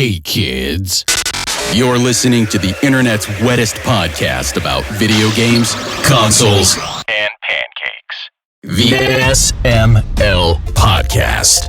Hey kids, you're listening to the internet's wettest podcast about video games, consoles, and pancakes. The SML Podcast.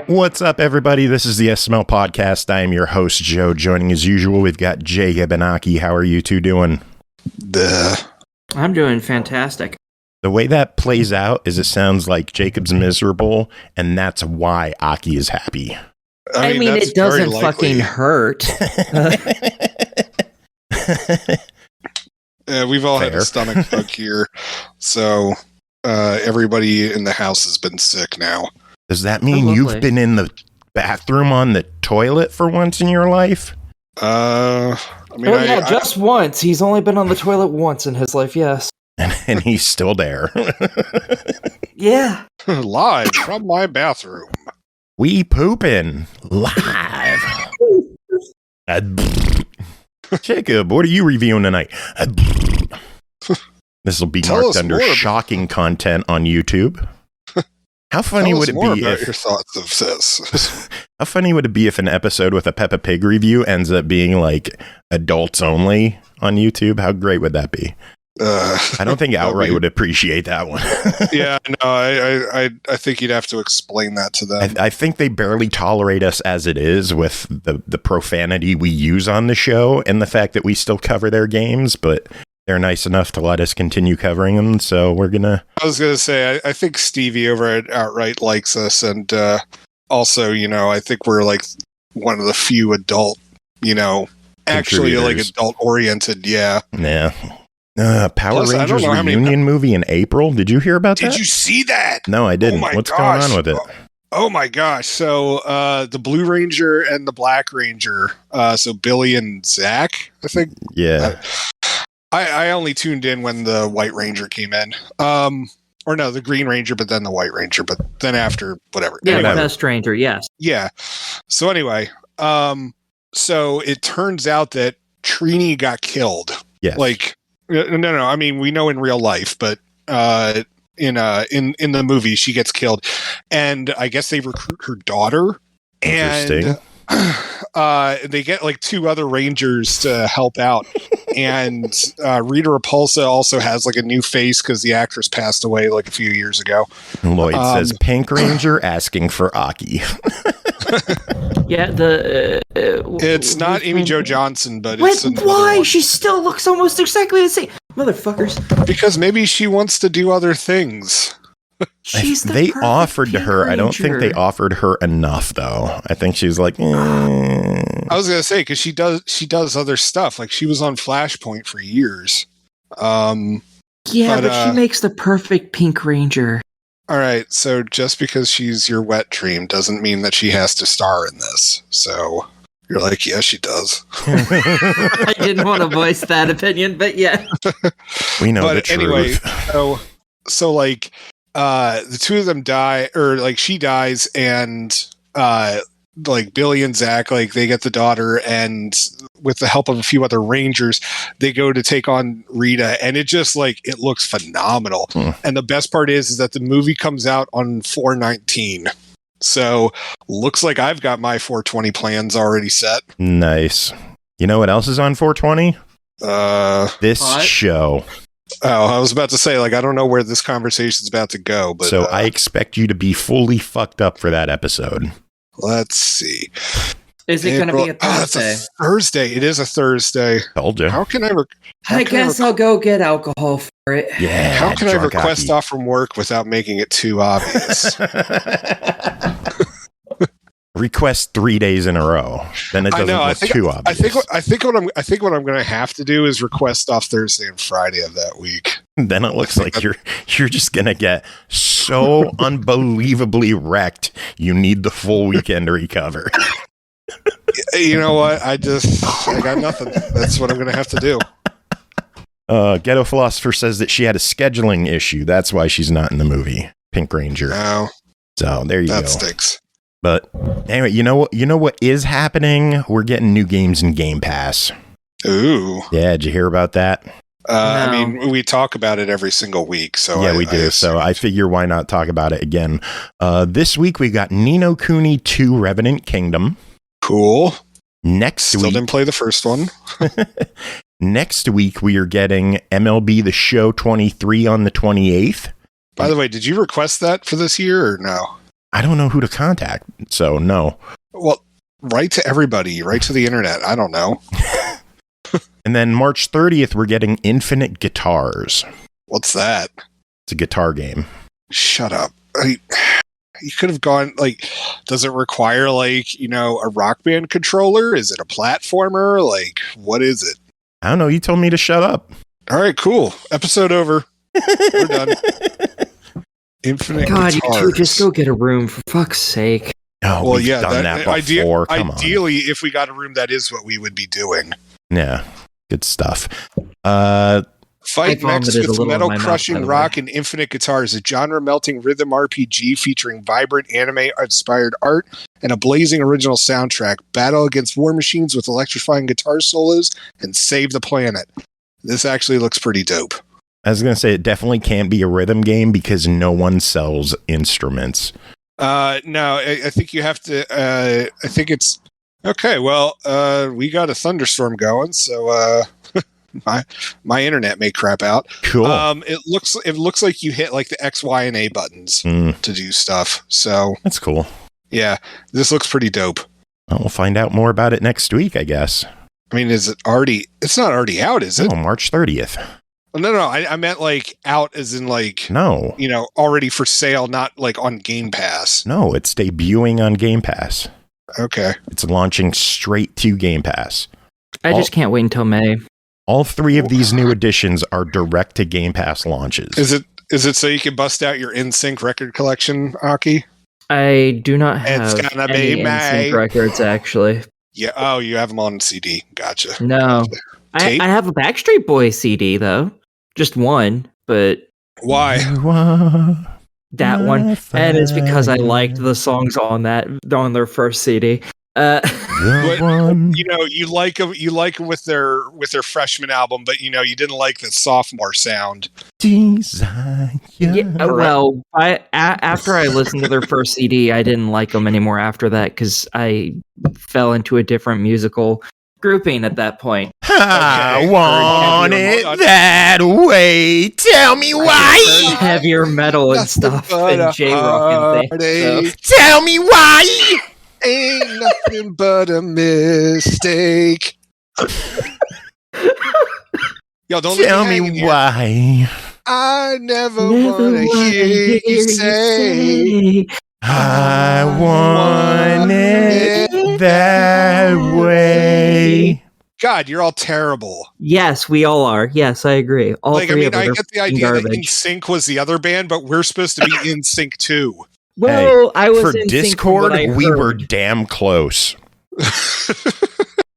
What's up, everybody? This is the SML Podcast. I am your host, Joe. Joining as usual, we've got Jacob and Aki. How are you two doing? I'm doing fantastic. The way that plays out is it sounds like Jacob's miserable, and that's why Aki is happy. I mean it doesn't fucking hurt. We've all had a stomach bug here, so everybody in the house has been sick now. Does that mean you've been in the bathroom on the toilet for once in your life? Just once. He's only been on the toilet once in his life, yes. And he's still there. Yeah. Live from my bathroom. We pooping live. Jacob, what are you reviewing tonight? This will be marked under shocking content on YouTube. How funny would it be if your thoughts of this? How funny would it be if an episode with a Peppa Pig review ends up being like adults only on YouTube? How great would that be? I don't think Outright would appreciate that one. Yeah, no, I think you'd have to explain that to them. I think they barely tolerate us as it is with the profanity we use on the show and the fact that we still cover their games, but they're nice enough to let us continue covering them, so we're gonna... I was gonna say, I think Stevie over at Outright likes us, and also, I think we're like one of the few adult, actually like adult-oriented, yeah. Yeah. Power Rangers reunion movie in April. Did you hear about that? Did you see that? No, I didn't. What's going on with it? Oh my gosh. So the Blue Ranger and the Black Ranger, so Billy and Zach, I think. Yeah. I only tuned in when the White Ranger came in. Or no, the Green Ranger, but then the White Ranger, but then after, whatever. Yeah, anyway. the Best Ranger, yes. Yeah. So anyway, so it turns out that Trini got killed. Yes. Like, no, I mean, we know in real life, but in the movie, she gets killed. And I guess they recruit her daughter. Interesting. And they get like two other Rangers to help out. And Rita Repulsa also has like a new face because the actress passed away like a few years ago. Lloyd says Pink Ranger asking for Aki. Yeah, it's not Amy Jo Johnson, but why? She still looks almost exactly the same. Motherfuckers. Because maybe she wants to do other things. They offered to her. I don't think they offered her enough, though. I think she's like, I was gonna say because she does other stuff. Like she was on Flashpoint for years. But she makes the perfect Pink Ranger. All right, so just because she's your wet dream doesn't mean that she has to star in this. So you're like, yeah, she does. I didn't want to voice that opinion, but yeah, we know but the truth. Anyway, so like. The two of them die, or like she dies, and like Billy and Zach, like they get the daughter, and with the help of a few other Rangers, they go to take on Rita, and it just like it looks phenomenal. And the best part is that the movie comes out on 4/19, so looks like I've got my 420 plans already set. Nice. You know what else is on 420? This show. Oh, I was about to say, like, I don't know where this conversation's about to go, but so I expect you to be fully fucked up for that episode. Let's see. Is it going to be a Thursday? It's a Thursday. It is a Thursday. Told you. How can I? I guess I'll go get alcohol for it. Yeah. How can I request off from work without making it too obvious? Request 3 days in a row. Then it doesn't look too obvious. I think what I'm going to have to do is request off Thursday and Friday of that week. Then it looks like you're just going to get so unbelievably wrecked. You need the full weekend to recover. You know what? I got nothing. That's what I'm going to have to do. Ghetto Philosopher says that she had a scheduling issue. That's why she's not in the movie Pink Ranger. Oh, so there you go. That stinks. But anyway, you know what is happening? We're getting new games in Game Pass. Ooh. Yeah, did you hear about that? No. I mean, we talk about it every single week. So yeah, we do. So I figure why not talk about it again? This week we got Ni no Kuni 2 Revenant Kingdom. Cool. Next week. Still didn't play the first one. Next week we are getting MLB The Show 23 on the 28th. By the way, did you request that for this year or no? I don't know who to contact, so no. Well, write to everybody. Write to the internet. I don't know. And then March 30th, we're getting Infinite Guitars. What's that? It's a guitar game. Shut up. You could have gone, like, does it require, like, you know, a Rock Band controller? Is it a platformer? Like, what is it? I don't know. You told me to shut up. All right, cool. Episode over. We're done. Infinite God, Guitars. you two just go get a room, for fuck's sake. Oh, Well, we've yeah, done that before. Come on. ideally, if we got a room, that is what we would be doing. Yeah, good stuff. Fight Next vomited a with little in Metal my mouth, by Crushing the Rock and Infinite Guitars, a genre-melting rhythm RPG featuring vibrant anime-inspired art and a blazing original soundtrack. Battle against war machines with electrifying guitar solos and save the planet. This actually looks pretty dope. I was going to say it definitely can't be a rhythm game because no one sells instruments. No, I think you have to. I think it's okay. Well, we got a thunderstorm going, so my internet may crap out. Cool. It looks like you hit like the X, Y, and A buttons to do stuff. So that's cool. Yeah, this looks pretty dope. Well, we'll find out more about it next week, I guess. I mean, is it already? It's not already out, is it? No, March 30th. No. I meant like out as in like no, you know, already for sale, not like on Game Pass. No, it's debuting on Game Pass. Okay, it's launching straight to Game Pass. I just can't wait until May. All three of these new additions are direct to Game Pass launches. Is it so you can bust out your NSYNC record collection, Aki? I do not have It's gonna any be NSYNC May. records, actually. Yeah. Oh, you have them on CD. Gotcha. No. Tape? I have a Backstreet Boys CD, though. Just one, but... Why? That one. And it's because I liked the songs on their first CD. But, you know, you like them with their freshman album, but you know, you didn't like the sophomore sound. Yeah, well, after I listened to their first CD, I didn't like them anymore after that because I fell into a different musical grouping at that point. I want it that way. Tell me why. Heavier metal and stuff and J-rock and things. So. Tell me why. Ain't nothing but a mistake. Yo, don't tell me why. I never wanna hear you say I want it that way. God, you're all terrible. Yes, we all are. Yes, I agree. All like, three I mean, I get the idea garbage. that NSYNC was the other band, but we're supposed to be NSYNC too. Well, I was for in Discord, we were damn close.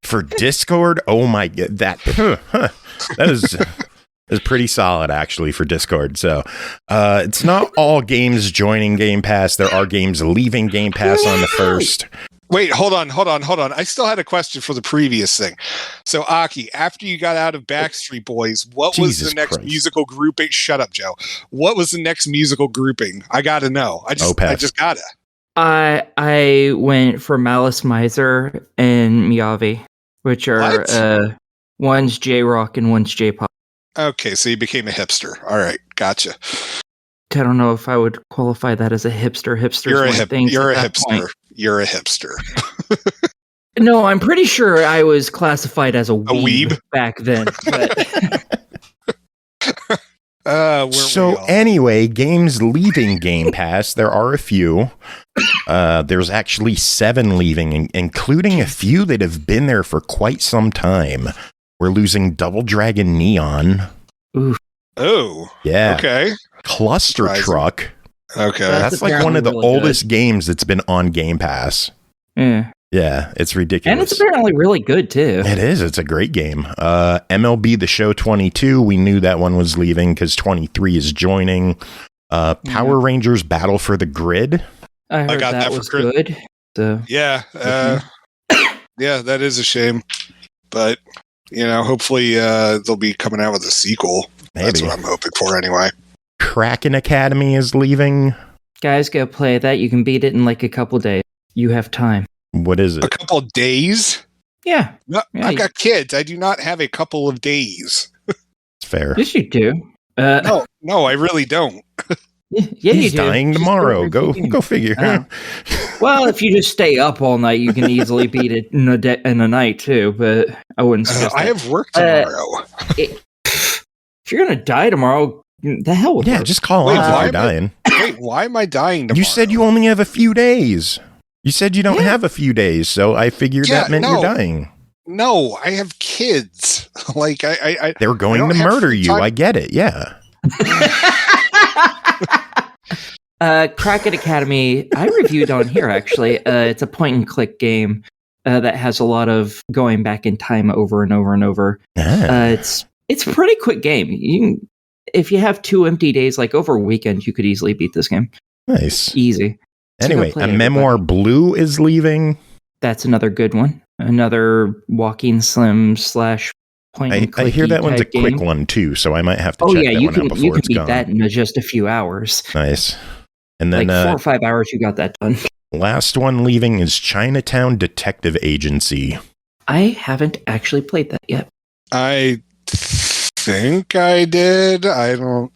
For Discord, oh my god, that is pretty solid actually for Discord. So it's not all games joining Game Pass. There are games leaving Game Pass on the first. Wait, hold on. I still had a question for the previous thing. So, Aki, after you got out of Backstreet Boys, what was the next musical grouping? Shut up, Joe. What was the next musical grouping? I got to know. I just got to. I went for Malice Miser and Miyavi, which are one's J-rock and one's J-pop. Okay, so you became a hipster. All right, gotcha. I don't know if I would qualify that as a hipster. You're a hipster. You're a hipster. No, I'm pretty sure I was classified as a weeb back then. But so anyway, games leaving Game Pass, there are a few. There's actually 7 leaving, including a few that have been there for quite some time. We're losing Double Dragon Neon. Ooh. Oh. Yeah. Okay. Cluster Truck. Okay. That's like one of the oldest games that's been on Game Pass. Yeah. Yeah, it's ridiculous. And it's apparently really good, too. It is. It's a great game. MLB The Show 22, we knew that one was leaving because 23 is joining. Power Rangers Battle for the Grid. I heard got that was for good. So. Yeah. Yeah, that is a shame. But, hopefully they'll be coming out with a sequel. Maybe. That's what I'm hoping for anyway. Kraken Academy is leaving. Guys, go play that. You can beat it in like a couple days. You have time. What is it? A couple of days? Yeah. No, I've got kids. I do not have a couple of days. It's fair. Yes, you do. No, I really don't. Yeah, He's you do. dying Just tomorrow. Go figure. Well, if you just stay up all night, you can easily beat it in a night too. But I wouldn't suggest I that. have work tomorrow. If you're gonna die tomorrow, the hell with Yeah, it. just call out if you're dying. Wait, why am I dying tomorrow? You said you only have a few days. You said you don't have a few days, so I figured that meant you're dying. No, I have kids. Like I They were going to murder you. I get it. Yeah. Kraken Academy, I reviewed on here actually. It's a point and click game that has a lot of going back in time over and over and over. It's a pretty quick game. If you have 2 empty days, like over a weekend, you could easily beat this game. Nice. Easy. Anyway, A Memoir Blue is leaving. That's another good one. Another walking sim / point and click. I hear that one's a game. quick one too, so I might have to check that one out before you can it's beat gone. that in just a few hours. Nice. And then like 4 or 5 hours, you got that done. Last one leaving is Chinatown Detective Agency. I haven't actually played that yet. I think I did. I don't.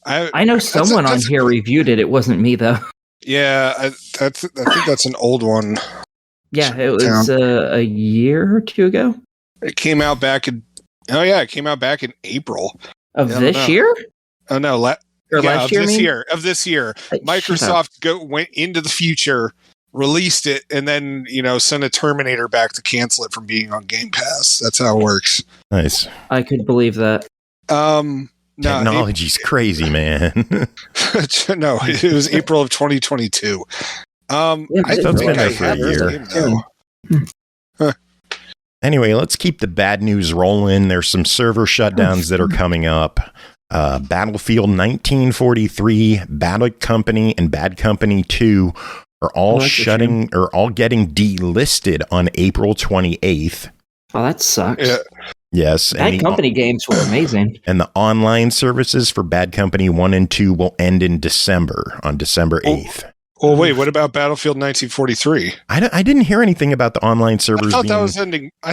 I know someone on here reviewed it. It wasn't me though. Yeah, I think that's an old one. Yeah, it was a year or 2 ago. It came out back in. Oh yeah, it came out back in April Of this year? Oh no, last year? Of this year. Microsoft went into the future, released it, and then sent a Terminator back to cancel it from being on Game Pass. That's how it works. Nice. I could believe that. Technology's crazy, man. No, it was April of 2022. I it's been there for a year. Anyway, let's keep the bad news rolling. There's some server shutdowns that are coming up. Battlefield 1943, Bad Company, and Bad Company 2 are all getting delisted on April 28th. Oh, that sucks. Yeah. Yes. Bad Company games were amazing. And the online services for Bad Company 1 and 2 will end in December, on December 8th. Well, wait, what about Battlefield 1943? I didn't hear anything about the online servers. I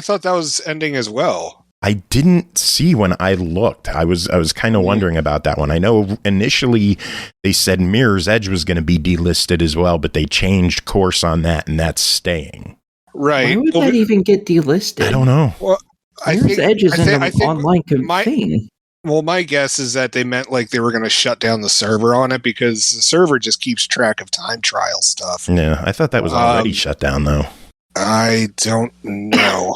thought that was ending as well. I didn't see when I looked. I was kind of wondering about that one. I know initially they said Mirror's Edge was going to be delisted as well, but they changed course on that, and that's staying. Right. Why would that even get delisted? I don't know. Well, Mirror's Edge isn't an online thing. Well, my guess is that they meant like they were going to shut down the server on it because the server just keeps track of time trial stuff. Yeah, I thought that was already shut down, though. I don't know.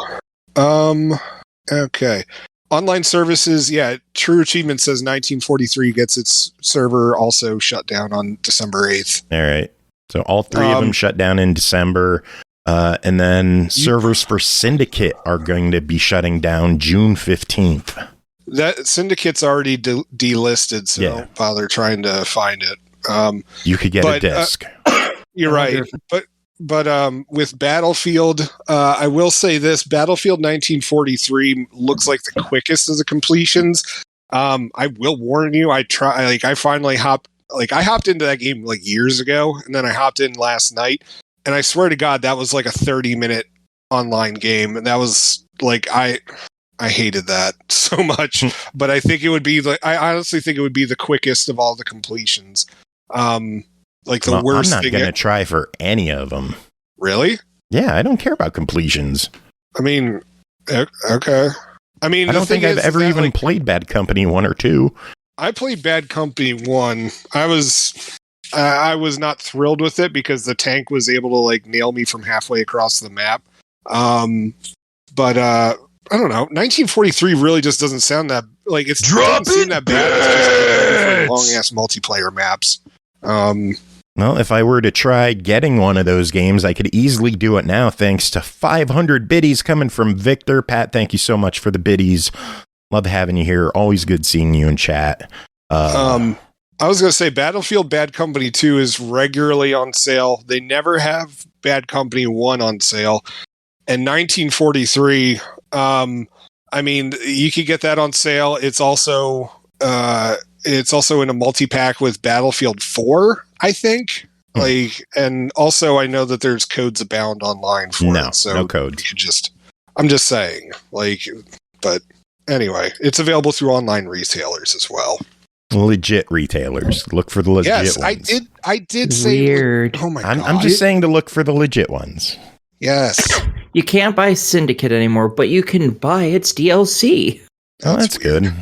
Okay. Online services, yeah, True Achievement says 1943 gets its server also shut down on December 8th. All right. So all 3 of them shut down in December. And then servers for Syndicate are going to be shutting down June 15th. That Syndicate's already delisted, so don't bother trying to find it. You could get a disc. You're right. But with Battlefield, I will say this: Battlefield 1943 looks like the quickest of the completions. I will warn you. I hopped into that game like years ago, and then I hopped in last night, and I swear to God, that was like a 30-minute online game, and that was like I hated that so much. But I think it would be I honestly think it would be the quickest of all the completions. The worst I'm not going to try for any of them. Really? Yeah, I don't care about completions. I mean, okay. I mean, I don't think I've ever even played Bad Company 1 or 2. I played Bad Company 1. I was not thrilled with it because the tank was able to like nail me from halfway across the map. But I don't know. 1943 really just doesn't sound that like it doesn't seem that bad. It's just long ass multiplayer maps. Well, if I were to try getting one of those games, I could easily do it now thanks to 500 biddies coming from Victor. Pat, thank you so much for the biddies. Love having you here. Always good seeing you in chat. I was going to say Battlefield Bad Company 2 is regularly on sale. They never have Bad Company 1 on sale. And 1943, I mean, you could get that on sale. It's also in a multi-pack with Battlefield 4, I think. And also I know that there's codes abound online for it. So no codes. I'm just saying, but anyway, it's available through online retailers as well. Legit retailers. Look for the legit ones. Yes, I did say weird. Oh my god. I'm just saying to look for the legit ones. Yes. You can't buy Syndicate anymore, but you can buy its DLC. Oh, that's good.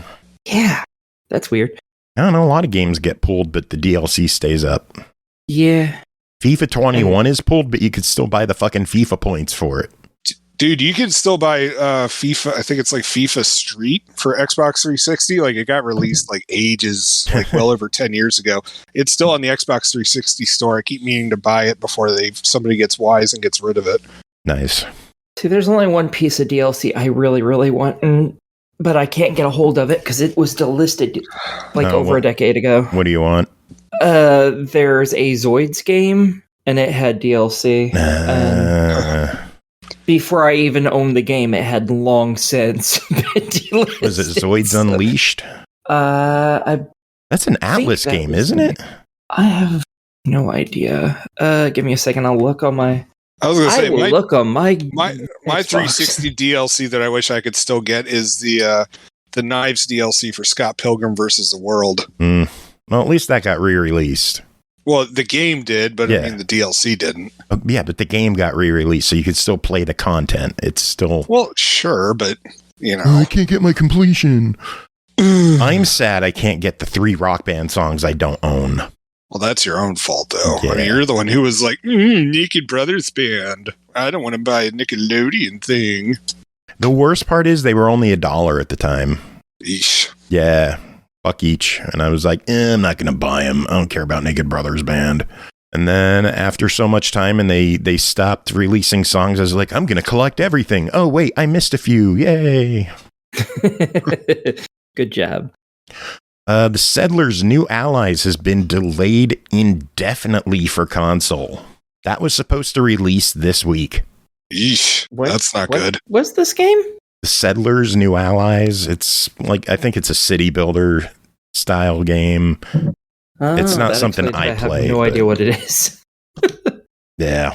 Yeah, that's weird. I don't know. A lot of games get pulled, but the DLC stays up. Yeah. FIFA 21 is pulled, but you could still buy the fucking FIFA points for it. Dude, you can still buy FIFA. I think it's like FIFA Street for Xbox 360. Like it got released ages, well over 10 years ago. It's still on the Xbox 360 store. I keep meaning to buy it before somebody gets wise and gets rid of it. Nice. See, there's only one piece of DLC I really, really want, but I can't get a hold of it because it was delisted over a decade ago. What do you want? There's a Zoids game, and it had DLC. Before I even owned the game, it had long since been delisted. Was it Zoids Unleashed? That's an Atlas game, isn't it? I have no idea. Give me a second. I'll look on my... I was going to say, look on my 360 DLC that I wish I could still get is the Knives DLC for Scott Pilgrim versus the World. Well, at least that got re-released. Well, the game did, but yeah. I mean, the DLC didn't. Yeah, but the game got re-released, so you could still play the content. It's still... Well, sure, but, I can't get my completion. I'm sad I can't get the 3 Rock Band songs I don't own. Well, that's your own fault, though. Yeah. I mean, you're the one who was like, Naked Brothers Band. I don't want to buy a Nickelodeon thing. The worst part is they were only $1 at the time. Eesh. Yeah. Buck each. And I was like, I'm not going to buy them. I don't care about Naked Brothers Band. And then after so much time and they stopped releasing songs, I was like, I'm going to collect everything. Oh, wait, I missed a few. Yay. Good job. The Settlers' New Allies has been delayed indefinitely for console. That was supposed to release this week. Eesh. That's not good. What's this game? The Settlers' New Allies. It's I think it's a city builder style game. It's not something I play. I have no idea what it is. Yeah.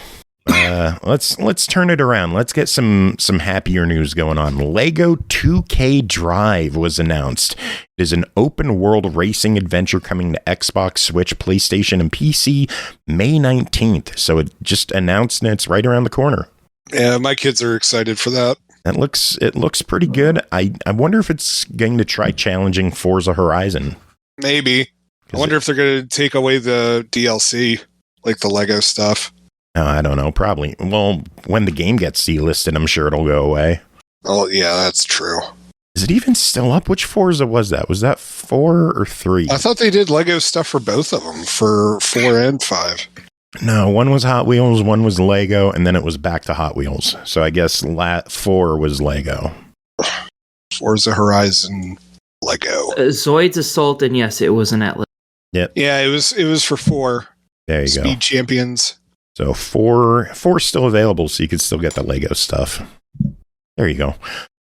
Let's turn it around. Let's get some happier news going on. Lego 2K Drive was announced. It is an open world racing adventure coming to Xbox, Switch, PlayStation, and PC May 19th. So it just announced and it's right around the corner. Yeah, my kids are excited for that. It looks pretty good. I wonder if it's going to try challenging Forza Horizon. Maybe. I wonder if they're going to take away the DLC, like the Lego stuff. I don't know. Probably. Well, when the game gets delisted, I'm sure it'll go away. Oh, yeah, that's true. Is it even still up? Which Forza was that? Was that 4 or 3? I thought they did Lego stuff for both of them, for 4 and 5. No, one was Hot Wheels, one was Lego, and then it was back to Hot Wheels. So I guess 4 was Lego. Forza Horizon, Lego. Zoids Assault, and yes, it was an Atlas. Yep. Yeah, it was for 4. There you Speed go. Champions. So 4's still available, so you could still get the Lego stuff. There you go.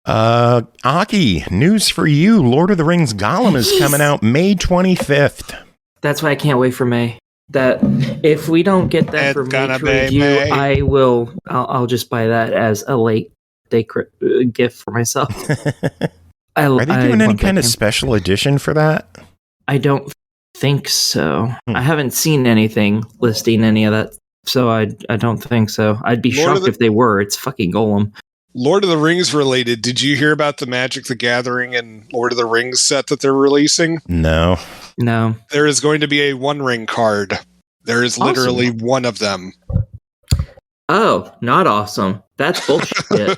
Aki, news for you. Lord of the Rings Gollum is coming out May 25th. That's why I can't wait for May. That if we don't get that for May to review, May. I'll just buy that as a late day gift for myself. Are they doing any kind of special edition for that? I don't think so. I haven't seen anything listing any of that, so I don't think so. I'd be shocked if they were. It's fucking Golem. Lord of the Rings related. Did you hear about the Magic the Gathering and Lord of the Rings set that they're releasing? No. There is going to be a One Ring card. There is literally one of them. Oh, not awesome. That's bullshit.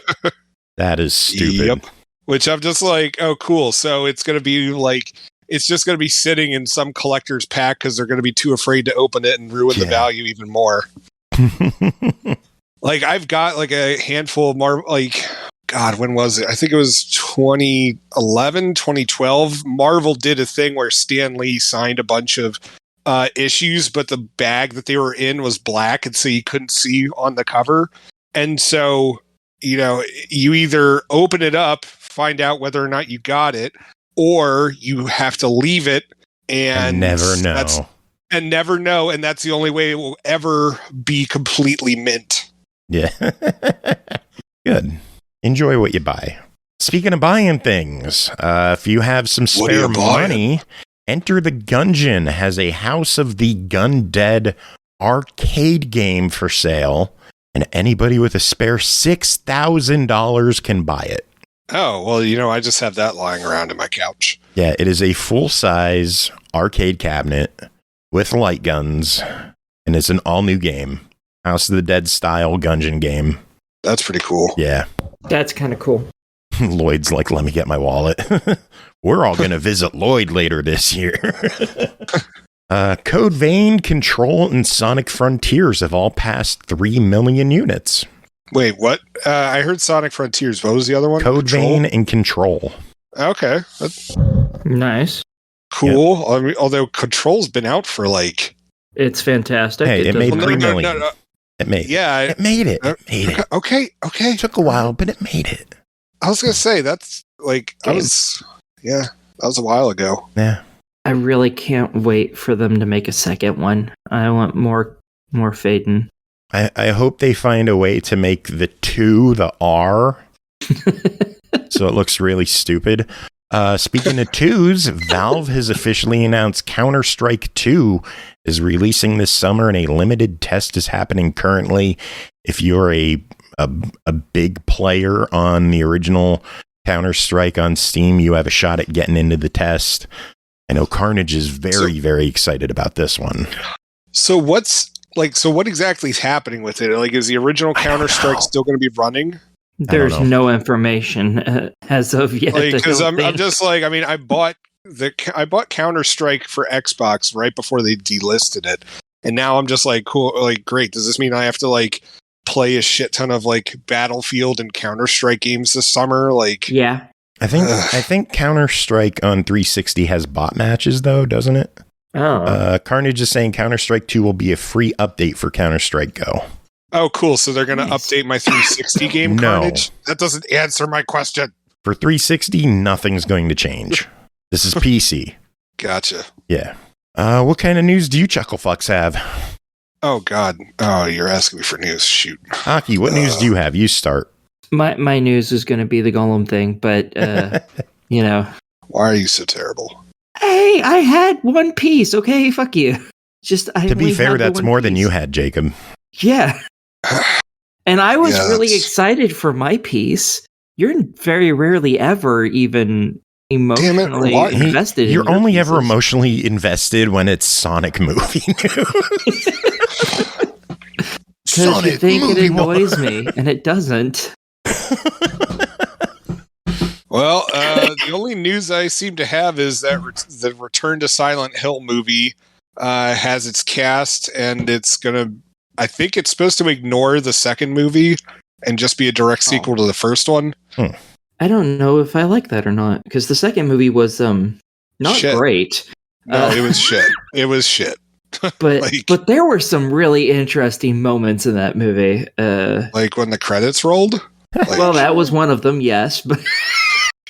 That is stupid. Yep. Which I'm just like, oh, cool. So it's going to be like it's just going to be sitting in some collector's pack because they're going to be too afraid to open it and ruin the value even more. Like I've got like a handful of Marvel, like God, when was it? I think it was 2011, 2012. Marvel did a thing where Stan Lee signed a bunch of issues, but the bag that they were in was black, and so you couldn't see on the cover. And so, you know, you either open it up, find out whether or not you got it, or you have to leave it and never know. And never know, and that's the only way it will ever be completely mint. Yeah. Good. Enjoy what you buy. Speaking of buying things, if you have some spare money, Enter the Gungeon has a House of the Gun-Dead arcade game for sale, and anybody with a spare $6,000 can buy it. Oh, well, you know, I just have that lying around in my couch. Yeah, it is a full-size arcade cabinet with light guns, and it's an all-new game. House of the Dead style Gungeon game. That's pretty cool. Yeah. That's kind of cool. Lloyd's like, let me get my wallet. We're all going to visit Lloyd later this year. Code Vein, Control, and Sonic Frontiers have all passed 3 million units. Wait, what? I heard Sonic Frontiers. What was the other one? Code Vein and Control. Okay. That's nice. Cool. Yep. I mean, although Control's been out for like... It's fantastic. Hey, it made 3 million. No. It made it. It made it. It made it. Okay. It took a while, but it made it. I was going to say, that's like... that was a while ago. Yeah. I really can't wait for them to make a second one. I want more Phaeton. I hope they find a way to make the 2 the R. So it looks really stupid. Speaking of 2s, Valve has officially announced Counter-Strike 2 is releasing this summer, and a limited test is happening currently. If you're a big player on the original Counter-Strike on Steam, you have a shot at getting into the test. I know Carnage is very, very excited about this one. So what exactly is happening with it? Like, is the original Counter-Strike still going to be running? There's no information as of yet. Because I'm just like, I mean, I bought Counter-Strike for Xbox right before they delisted it, and now I'm just like, cool, like, great. Does this mean I have to like play a shit ton of like Battlefield and Counter-Strike games this summer? Like, yeah, I think Counter-Strike on 360 has bot matches though, doesn't it? Oh, Carnage is saying Counter-Strike 2 will be a free update for Counter-Strike Go. Oh, cool. So they're going to update my 360 game, No. Carnage? That doesn't answer my question. For 360, nothing's going to change. This is PC. Gotcha. Yeah. What kind of news do you chucklefucks have? Oh, God. Oh, you're asking me for news. Shoot. Aki, what news do you have? You start. my news is going to be the Golem thing, but you know. Why are you so terrible? Hey, I had one piece. Okay, fuck you. To be fair, that's more than you had, Jacob. Yeah. And I was really excited for my piece. You're very rarely ever even emotionally invested. You're only ever emotionally invested when it's Sonic movie news. Because you think it annoys me, and it doesn't. Well, the only news I seem to have is that the Return to Silent Hill movie has its cast, and I think it's supposed to ignore the second movie and just be a direct sequel to the first one. I don't know if I like that or not, because the second movie was not great. No, it was shit. It was shit. But there were some really interesting moments in that movie. Like when the credits rolled? Well, that was one of them, yes. But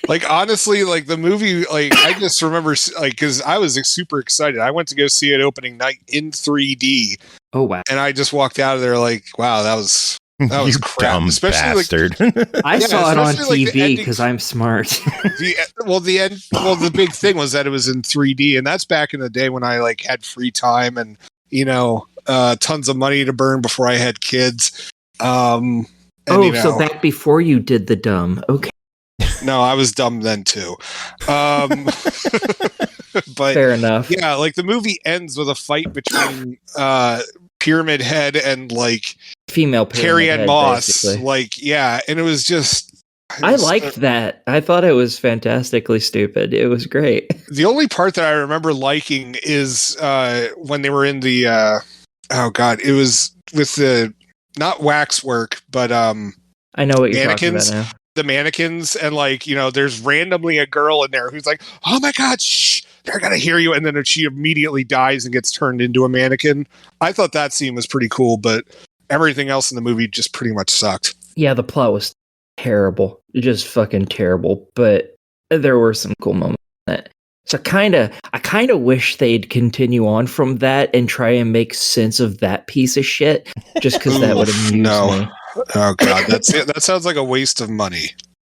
like, honestly, like the movie, like I just remember, like, because I was super excited. I went to go see it opening night in 3D. Oh, wow. And I just walked out of there like, wow, that was crap. Dumb especially bastard. Like, I saw it on TV because I'm smart. The big thing was that it was in 3D, and that's back in the day when I like had free time and, you know, tons of money to burn before I had kids. So back before you did the dumb. Okay. No, I was dumb then too. But fair enough. Yeah, like the movie ends with a fight between Pyramid Head and like female Carrie Ann Moss. basically. Like, yeah, and it was just I liked that. I thought it was fantastically stupid. It was great. The only part that I remember liking is when they were in the it was with the not waxwork, but I know what you're talking about now. The mannequins, and like, there's randomly a girl in there who's like, oh my god, shh, they're gonna hear you, and then she immediately dies and gets turned into a mannequin. I thought that scene was pretty cool, but everything else in the movie just pretty much sucked. Yeah, the plot was terrible. Just fucking terrible. But there were some cool moments in it. So I kind of wish they'd continue on from that and try and make sense of that piece of shit, just because that would amuse me. Oh god, that sounds like a waste of money.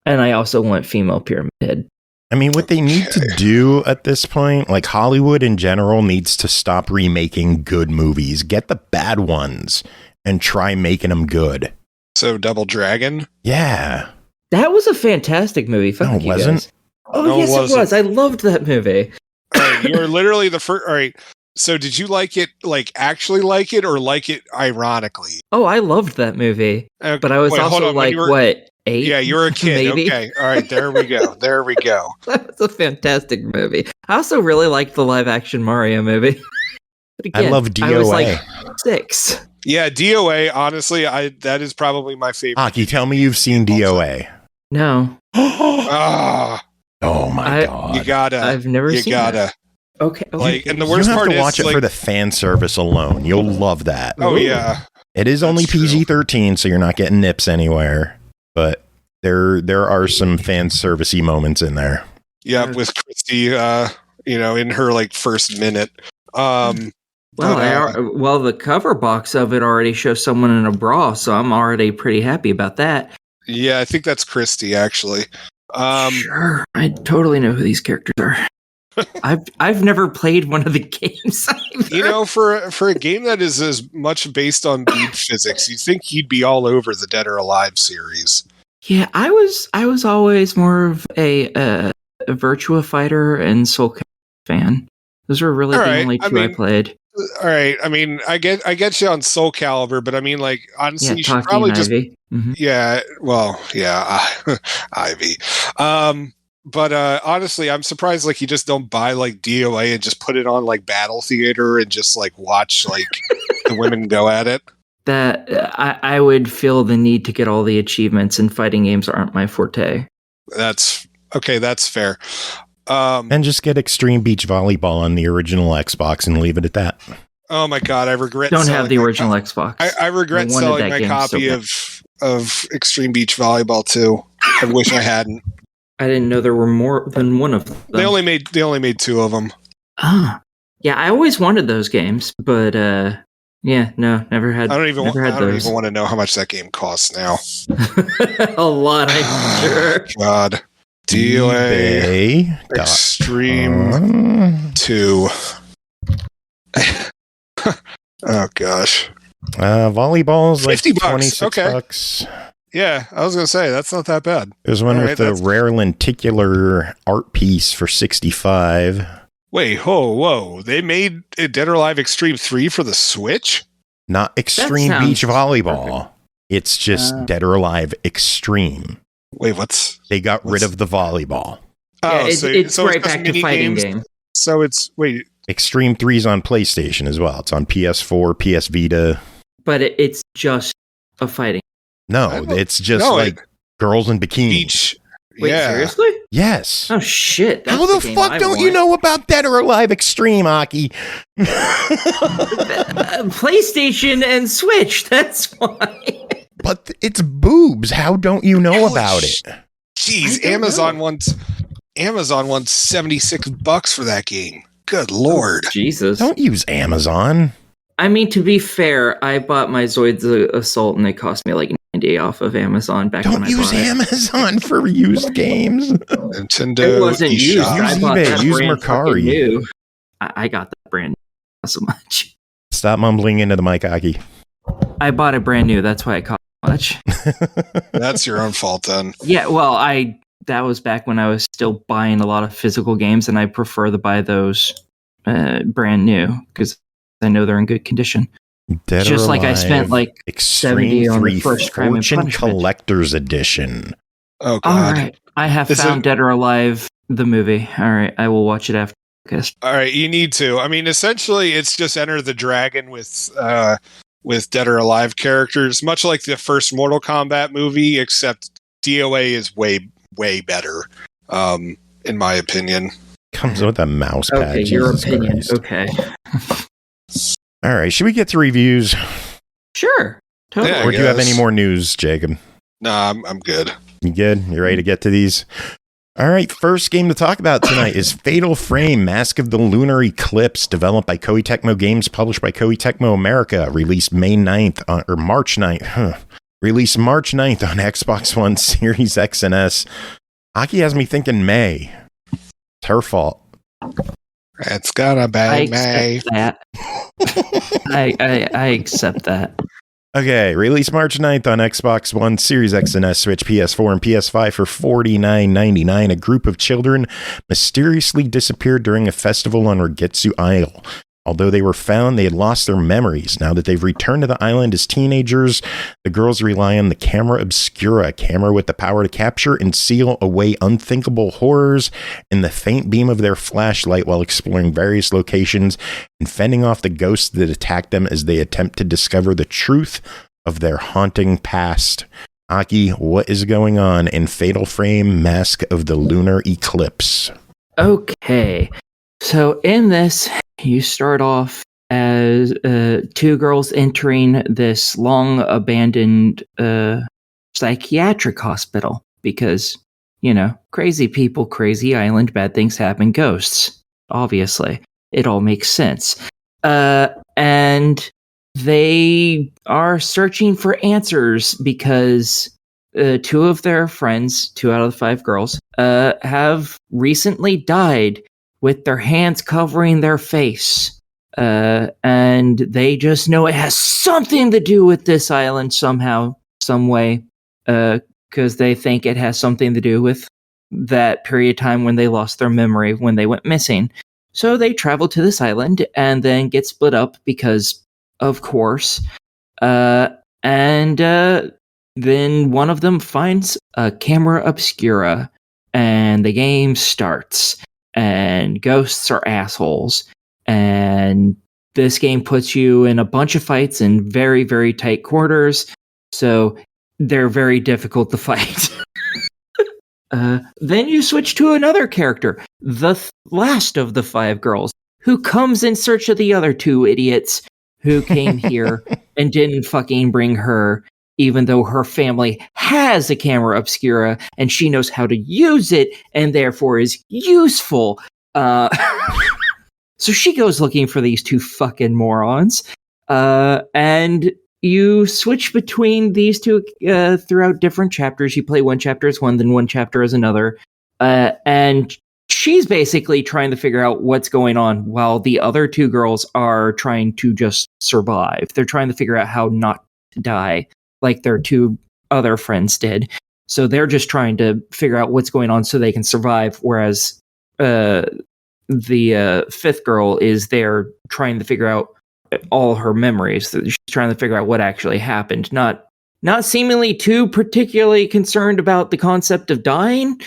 And I also want female Pyramid Head. I mean, what they need to do at this point, like Hollywood in general, needs to stop remaking good movies. Get the bad ones and try making them good. So Double Dragon? Yeah. That was a fantastic movie. Fuck no, it wasn't. Guys. Oh, yes, it was. I loved that movie. All right, you were literally the first. All right. So did you like it, like actually like it, or like it ironically? Oh, I loved that movie. But I was also like, what, 8? Yeah, you were a kid. Maybe? Okay. All right. There we go. There we go. That was a fantastic movie. I also really liked the live action Mario movie. But again, I love DOA. I was like 6. Yeah, DOA, honestly, that is probably my favorite. Aki, tell me you've seen DOA. No. Oh my god. You gotta. I've never seen that. Okay. Like, and the worst part is, you have to watch it for the fan service alone. You'll love that. Oh yeah. It is only PG-13, so you're not getting nips anywhere. But there are some fan servicey moments in there. Yeah, with Christy, in her like first minute. Well, the cover box of it already shows someone in a bra, so I'm already pretty happy about that. Yeah, I think that's Christy actually. Sure, I totally know who these characters are. I've never played one of the games either. For a game that is as much based on bead physics, you'd think he'd be all over the Dead or Alive series. Yeah, I was always more of a Virtua Fighter and Soul Calibur fan. Those were really the only two I played. All right, I mean, I get you on Soul Calibur, but I mean, like, honestly, you should Taki probably and just Ivy. Mm-hmm. Yeah, well, yeah, Ivy. But honestly, I'm surprised like you just don't buy like DOA and just put it on like Battle Theater and just like watch like the women go at it. That I would feel the need to get all the achievements, and fighting games aren't my forte. That's okay. That's fair. And just get Extreme Beach Volleyball on the original Xbox and leave it at that. Oh my god, I regret. Don't have the original Xbox. I regret selling my copy of Extreme Beach Volleyball too. I wish I hadn't. I didn't know there were more than one of them. They only made 2 of them. Ah, yeah, I always wanted those games, but never had. I don't even want to know how much that game costs now. A lot, I'm sure. God. DOA Extreme 2. Oh gosh. Volleyball's like $50. 26 okay. bucks. Yeah, I was gonna say that's not that bad. There's one with the rare lenticular art piece for 65. Wait, whoa! They made Dead or Alive Extreme 3 for the Switch? Not Extreme Beach Volleyball. Perfect. It's just Dead or Alive Extreme. Wait, they got rid of the volleyball. Oh, it's right back to fighting game. So it's Extreme 3's on PlayStation as well. It's on PS4, PS Vita. But it's just a fighting. No, it's just girls in bikinis. Beach. Wait, seriously? Yes. Oh shit! How the fuck don't you know about Dead or Alive Extreme, Aki? PlayStation and Switch. That's why. But it's boobs. How don't you know about it? Jeez, Amazon wants $76 for that game. Good lord. Jesus. Don't use Amazon. I mean, to be fair, I bought my Zoids Assault and it cost me like 90 off of Amazon back when I bought it. Don't use Amazon for used games. Nintendo. It wasn't used. Use eBay. Use Mercari. I got that brand new. Not so much. Stop mumbling into the mic, Aki. I bought it brand new. That's why it cost much. That's your own fault then. Yeah, well, that was back when I was still buying a lot of physical games, and I prefer to buy those brand new because I know they're in good condition. Dead Just or like Alive, I spent like Extreme 70 on the first Crime and Fortune Punishment. Collector's Edition. Oh All God! right, I have Is found it- Dead or Alive, the movie. All right, I will watch it after this. All right, you need to. I mean, essentially, it's just Enter the Dragon with Dead or Alive characters, much like the first Mortal Kombat movie, except DOA is way better, in my opinion. Comes with a mouse pad. Okay, your Jesus opinion. Christ. Okay, All right, should we get to reviews? sure. Totally. Yeah. Or do you have guess. any more news, Jacob? Nah, I'm good. You good? You ready to get to these? All right, first game to talk about tonight is Fatal Frame: Mask of the Lunar Eclipse, developed by KOEI TECMO Games, published by KOEI TECMO America, released March 9th. Released March 9th on Xbox One, Series X and S. Aki has me thinking May. It's her fault. It's gonna be I May. accept that. I accept that. Okay, released March 9th on Xbox One, Series X and S, Switch, PS4, and PS5 for $49.99. A group of children mysteriously disappeared during a festival on Regetsu Isle. Although they were found, they had lost their memories. Now that they've returned to the island as teenagers, the girls rely on the camera obscura, a camera with the power to capture and seal away unthinkable horrors in the faint beam of their flashlight while exploring various locations and fending off the ghosts that attack them as they attempt to discover the truth of their haunting past. Aki, what is going on in Fatal Frame: Mask of the Lunar Eclipse? Okay, so in this, you start off as two girls entering this long abandoned psychiatric hospital because, crazy people, crazy island, bad things happen, ghosts. Obviously, it all makes sense. And they are searching for answers because two of their friends, 2 out of the 5 girls, have recently died with their hands covering their face. And they just know it has something to do with this island somehow, some way, because they think it has something to do with that period of time when they lost their memory, when they went missing. So they travel to this island and then get split up because, of course. And then one of them finds a camera obscura, and the game starts. And ghosts are assholes. And this game puts you in a bunch of fights in very, very tight quarters. So they're very difficult to fight. Then you switch to another character, the last of the 5 girls, who comes in search of the other 2 idiots who came here and didn't fucking bring her, even though her family has a camera obscura and she knows how to use it and therefore is useful. So she goes looking for these 2 fucking morons. And you switch between these 2 throughout different chapters. You play one chapter as one, then one chapter as another. And she's basically trying to figure out what's going on while the other 2 girls are trying to just survive. They're trying to figure out how not to die like their 2 other friends did. So they're just trying to figure out what's going on so they can survive, whereas the 5th girl is there trying to figure out all her memories. She's trying to figure out what actually happened, not seemingly too particularly concerned about the concept of dying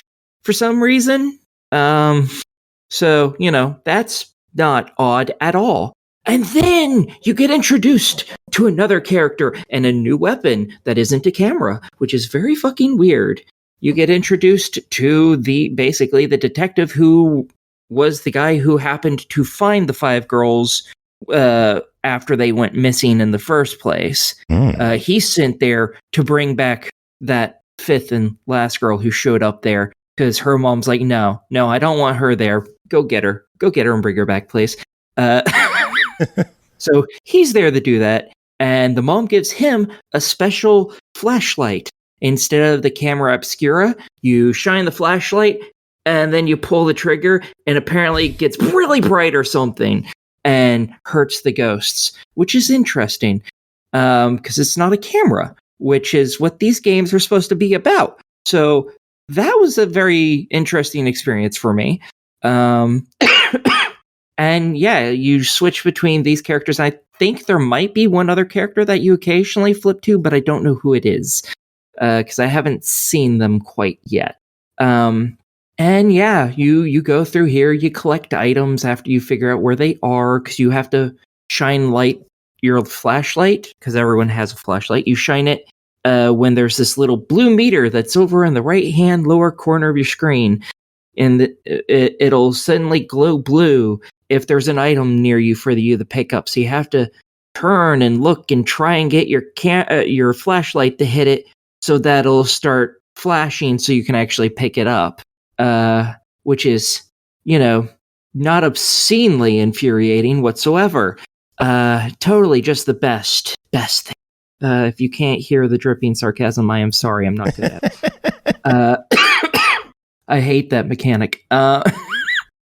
for some reason. So, that's not odd at all. And then you get introduced to another character and a new weapon that isn't a camera, which is very fucking weird. You get introduced to basically the detective who was the guy who happened to find the 5 girls after they went missing in the first place. He's sent there to bring back that 5th and last girl who showed up there because her mom's like, no, I don't want her there. Go get her and bring her back, please. So he's there to do that, and the mom gives him a special flashlight. Instead of the camera obscura, you shine the flashlight, and then you pull the trigger, and apparently it gets really bright or something, and hurts the ghosts, which is interesting, because it's not a camera, which is what these games are supposed to be about. So that was a very interesting experience for me. And yeah, you switch between these characters. I think there might be one other character that you occasionally flip to, but I don't know who it is. because I haven't seen them quite yet. And yeah, you go through here, you collect items after you figure out where they are, because you have to shine your flashlight, because everyone has a flashlight. You shine it when there's this little blue meter that's over in the right-hand lower corner of your screen, and it'll suddenly glow blue if there's an item near you for you to pick up. So you have to turn and look and try and get your flashlight to hit it, so that'll start flashing so you can actually pick it up, which is, not obscenely infuriating whatsoever. Totally just the best thing. If you can't hear the dripping sarcasm, I am sorry, I'm not good at it. I hate that mechanic.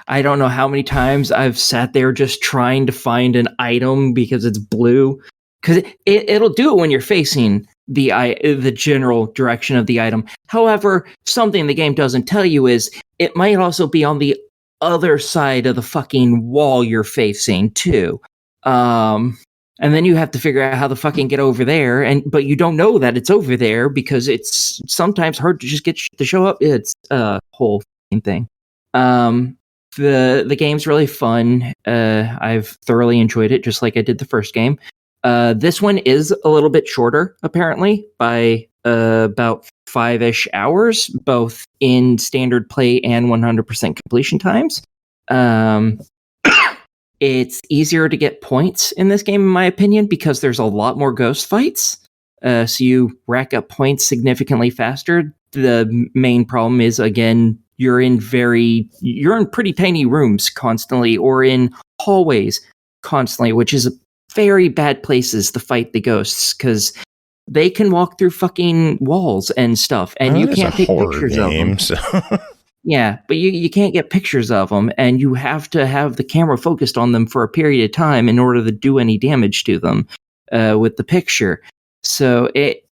I don't know how many times I've sat there just trying to find an item because it's blue. Because it'll do it when you're facing the general direction of the item. However, something the game doesn't tell you is it might also be on the other side of the fucking wall you're facing too. And then you have to figure out how to fucking get over there, but you don't know that it's over there because it's sometimes hard to just get to show up. It's a whole thing. The game's really fun. I've thoroughly enjoyed it, just like I did the first game. This one is a little bit shorter, apparently, by about 5-ish hours, both in standard play and 100% completion times. It's easier to get points in this game, in my opinion, because there's a lot more ghost fights. So you rack up points significantly faster. The main problem is, again, you're in pretty tiny rooms constantly, or in hallways constantly, which is very bad places to fight the ghosts, because they can walk through fucking walls and stuff, and you can't take pictures of them. So. Yeah, but you can't get pictures of them, and you have to have the camera focused on them for a period of time in order to do any damage to them with the picture. So it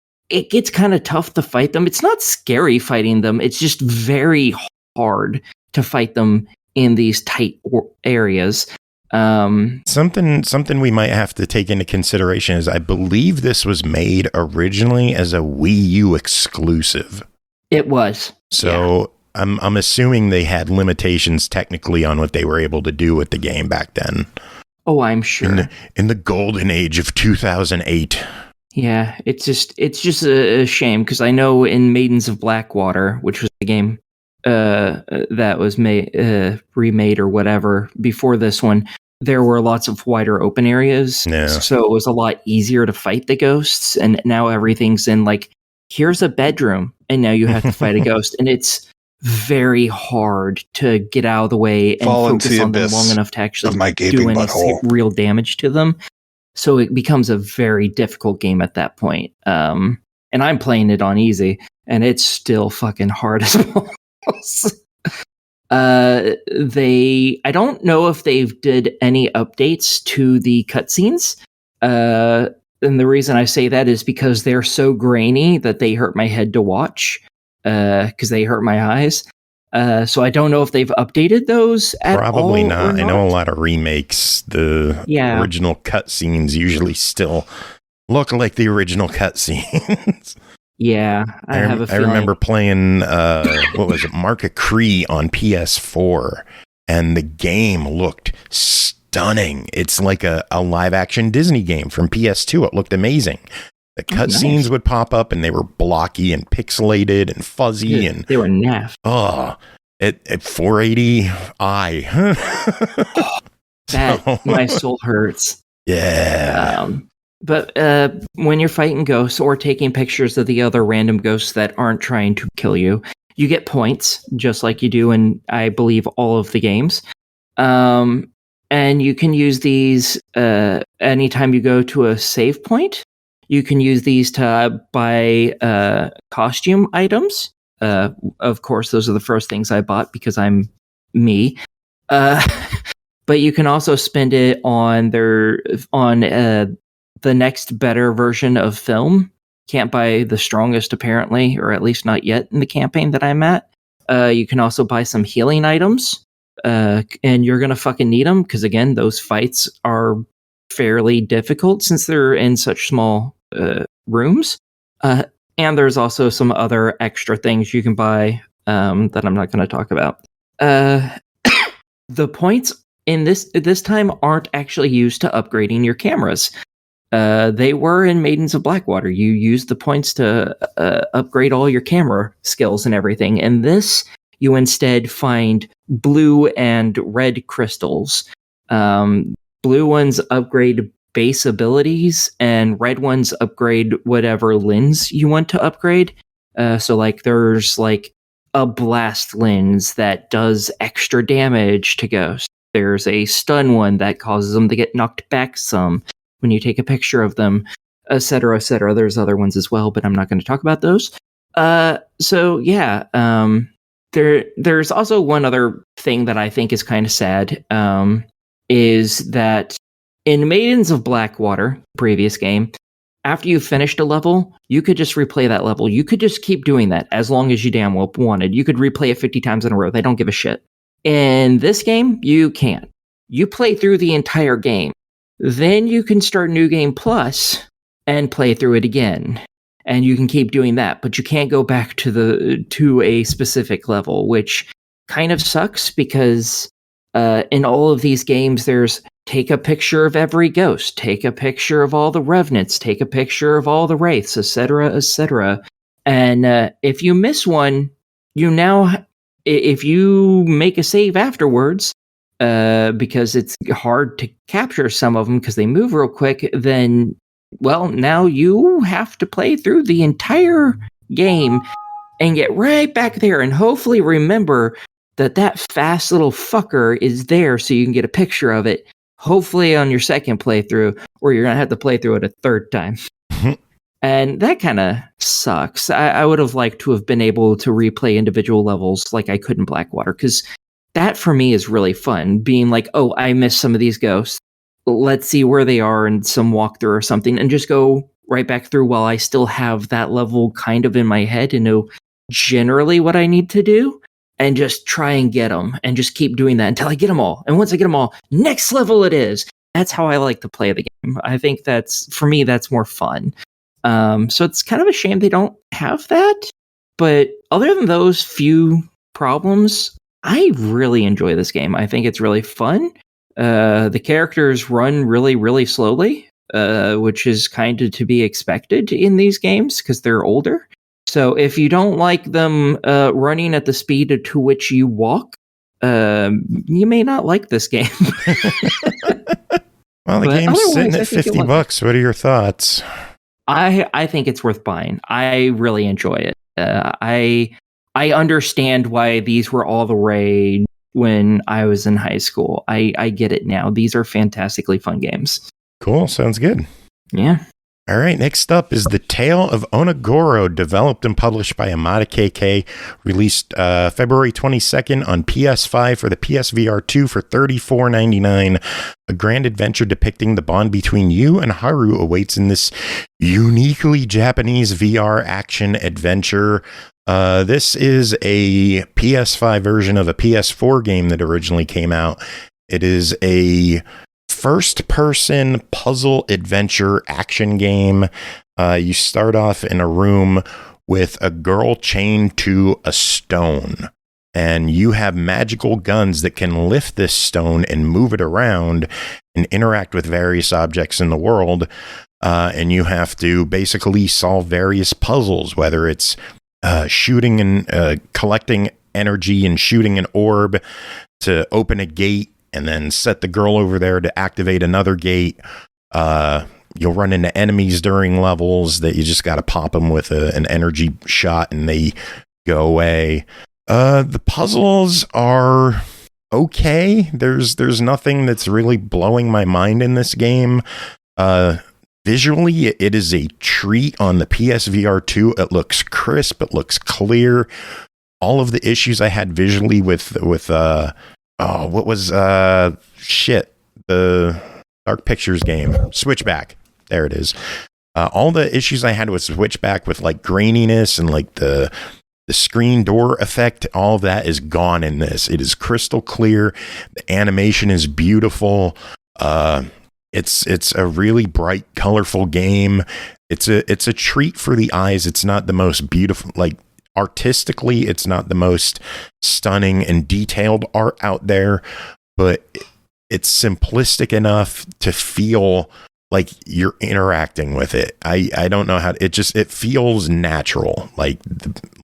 gets kind of tough to fight them. It's not scary fighting them. It's just very hard to fight them in these tight areas. Something we might have to take into consideration is I believe this was made originally as a Wii U exclusive. It was. So yeah. I'm assuming they had limitations technically on what they were able to do with the game back then. Oh, I'm sure. In the golden age of 2008. Yeah, it's just a shame, because I know in Maidens of Blackwater, which was the game that was remade or whatever before this one, there were lots of wider open areas. Yeah. So it was a lot easier to fight the ghosts, and now everything's in here's a bedroom, and now you have to fight a ghost, and it's very hard to get out of the way and focus on them long enough to actually do any real damage to them. So it becomes a very difficult game at that point. And I'm playing it on easy, and it's still fucking hard as well. I don't know if they've did any updates to the cutscenes. And the reason I say that is because they're so grainy that they hurt my head to watch, because they hurt my eyes. So I don't know if they've updated those at all. Probably not. I know a lot of remakes, the original cutscenes usually still look like the original cutscenes. Yeah, I have a feeling. I remember playing, what was it, Mark of Cree on PS4, and the game looked stunning. It's like a live-action Disney game from PS2. It looked amazing. The cutscenes would pop up, and they were blocky and pixelated and fuzzy. And they were naff. Oh, at 480i. My soul hurts. Yeah. But when you're fighting ghosts or taking pictures of the other random ghosts that aren't trying to kill you, you get points, just like you do in, I believe, all of the games. And you can use these anytime you go to a save point. You can use these to buy costume items. Of course, those are the first things I bought because I'm me. But you can also spend it on the next better version of film. Can't buy the strongest, apparently, or at least not yet in the campaign that I'm at. You can also buy some healing items, and you're gonna fucking need them because, again, those fights are fairly difficult since they're in such small rooms. And there's also some other extra things you can buy that I'm not going to talk about. The points in this time aren't actually used to upgrading your cameras. They were in Maidens of Blackwater. You use the points to upgrade all your camera skills and everything. In this, you instead find blue and red crystals. Blue ones upgrade base abilities, and red ones upgrade whatever lens you want to upgrade. So like there's like a blast lens that does extra damage to ghosts. There's a stun one that causes them to get knocked back some when you take a picture of them, etc., etc. There's other ones as well, but I'm not going to talk about those. So yeah, there's also one other thing that I think is kind of sad, is that in Maidens of Blackwater, previous game, after you finished a level, you could just replay that level. You could just keep doing that as long as you damn well wanted. You could replay it 50 times in a row. They don't give a shit. In this game, you can't. You play through the entire game. Then you can start New Game Plus and play through it again. And you can keep doing that, but you can't go back to a specific level, which kind of sucks because in all of these games, there's take a picture of every ghost, take a picture of all the revenants, take a picture of all the wraiths, etc., etc. And if you miss one, if you make a save afterwards, because it's hard to capture some of them because they move real quick, then, well, now you have to play through the entire game and get right back there and hopefully remember that fast little fucker is there so you can get a picture of it, hopefully on your second playthrough, or you're going to have to play through it a third time. And that kind of sucks. I would have liked to have been able to replay individual levels like I could in Blackwater, because that for me is really fun, being like, oh, I missed some of these ghosts. Let's see where they are in some walkthrough or something, and just go right back through while I still have that level kind of in my head and know generally what I need to do, and just try and get them and just keep doing that until I get them all. And once I get them all, next level it is. That's how I like to play the game. I think for me, that's more fun. So it's kind of a shame they don't have that. But other than those few problems, I really enjoy this game. I think it's really fun. The characters run really, really slowly, which is kind of to be expected in these games because they're older. So if you don't like them running at the speed to which you walk, you may not like this game. Well, the game's sitting at $50. What are your thoughts? I think it's worth buying. I really enjoy it. I understand why these were all the rage when I was in high school. I get it now. These are fantastically fun games. Cool. Sounds good. Yeah. All right, next up is The Tale of Onogoro, developed and published by AMATA KK, released February 22nd on PS5 for the PSVR 2 for $34.99. A grand adventure depicting the bond between you and Haru awaits in this uniquely Japanese VR action adventure. This is a PS5 version of a PS4 game that originally came out. It is a first-person puzzle adventure action game. You start off in a room with a girl chained to a stone, and you have magical guns that can lift this stone and move it around and interact with various objects in the world. And you have to basically solve various puzzles, whether it's shooting and collecting energy and shooting an orb to open a gate, and then set the girl over there to activate another gate. You'll run into enemies during levels that you just got to pop them with an energy shot and they go away. The puzzles are okay. There's nothing that's really blowing my mind in this game. Visually, it is a treat on the PSVR 2. It looks crisp. It looks clear. All of the issues I had visually with what was the Dark Pictures game? Switchback. There it is. All the issues I had with Switchback with like graininess and like the screen door effect, all of that is gone in this. It is crystal clear. The animation is beautiful. It's a really bright, colorful game. It's a treat for the eyes. It's not the most beautiful, like artistically, it's not the most stunning and detailed art out there, but it's simplistic enough to feel like you're interacting with it. I don't know how it feels natural, like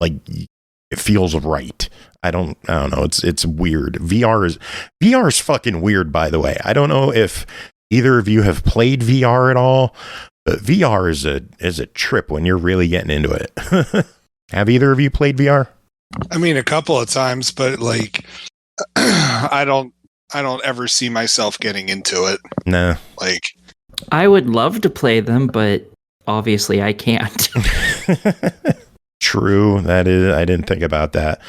it feels right. I don't know. It's weird. VR is fucking weird, by the way. I don't know if either of you have played VR at all, but VR is a trip when you're really getting into it. Have either of you played VR? I mean, a couple of times, but like, I don't ever see myself getting into it. No. Like, I would love to play them, but obviously I can't. True. That is, I didn't think about that.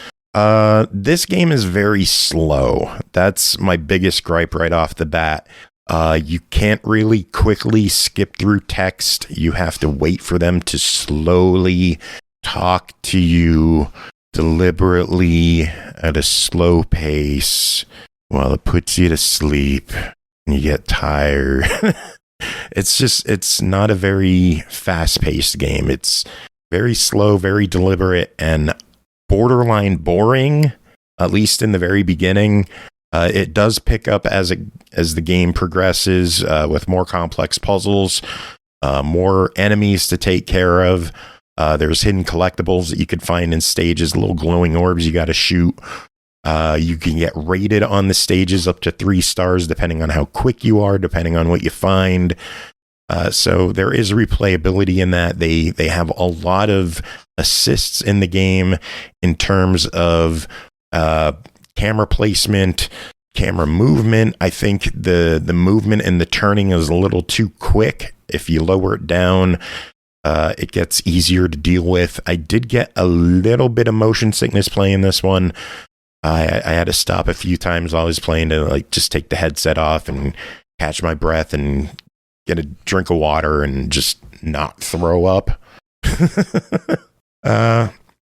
This game is very slow. That's my biggest gripe right off the bat. You can't really quickly skip through text. You have to wait for them to slowly talk to you deliberately at a slow pace while it puts you to sleep and you get tired. It's not a very fast-paced game. It's very slow, very deliberate, and borderline boring, at least in the very beginning. It does pick up as the game progresses, with more complex puzzles, more enemies to take care of. There's hidden collectibles that you could find in stages, little glowing orbs you got to shoot. You can get rated on the stages up to 3 stars, depending on how quick you are, depending on what you find. So there is replayability in that. They have a lot of assists in the game in terms of camera placement, camera movement. I think the movement and the turning is a little too quick. If you lower it down, it gets easier to deal with. I did get a little bit of motion sickness playing this one. I had to stop a few times while I was playing to like just take the headset off and catch my breath and get a drink of water and just not throw up.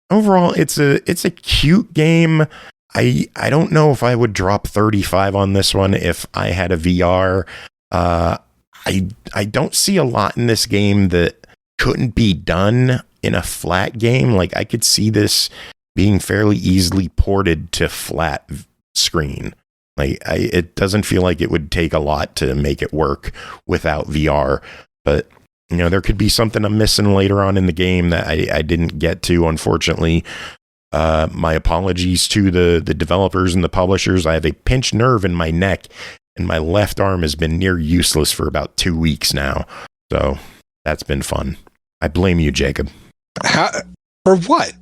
Overall, it's a cute game. I don't know if I would drop 35 on this one if I had a VR. I don't see a lot in this game that couldn't be done in a flat game. Like I could see this being fairly easily ported to flat screen. Like it doesn't feel like it would take a lot to make it work without VR, but you know, there could be something I'm missing later on in the game that I didn't get to, unfortunately. My apologies to the developers and the publishers. I have a pinched nerve in my neck and my left arm has been near useless for about 2 weeks now. So that's been fun. I blame you, Jacob. For what?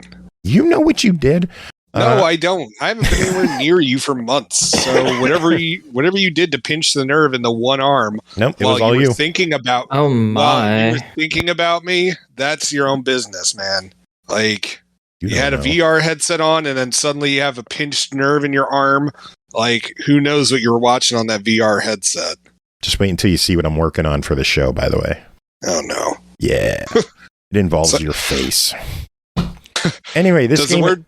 You know what you did. No, I don't. I haven't been anywhere near you for months. So whatever you did to pinch the nerve in the one arm, nope, it was all you. Thinking about, oh my, while you were thinking about me. That's your own business, man. Like you had a VR headset on, and then suddenly you have a pinched nerve in your arm. Like who knows what you were watching on that VR headset? Just wait until you see what I'm working on for the show. By the way. Oh no. Yeah, it involves your face. Anyway, this game.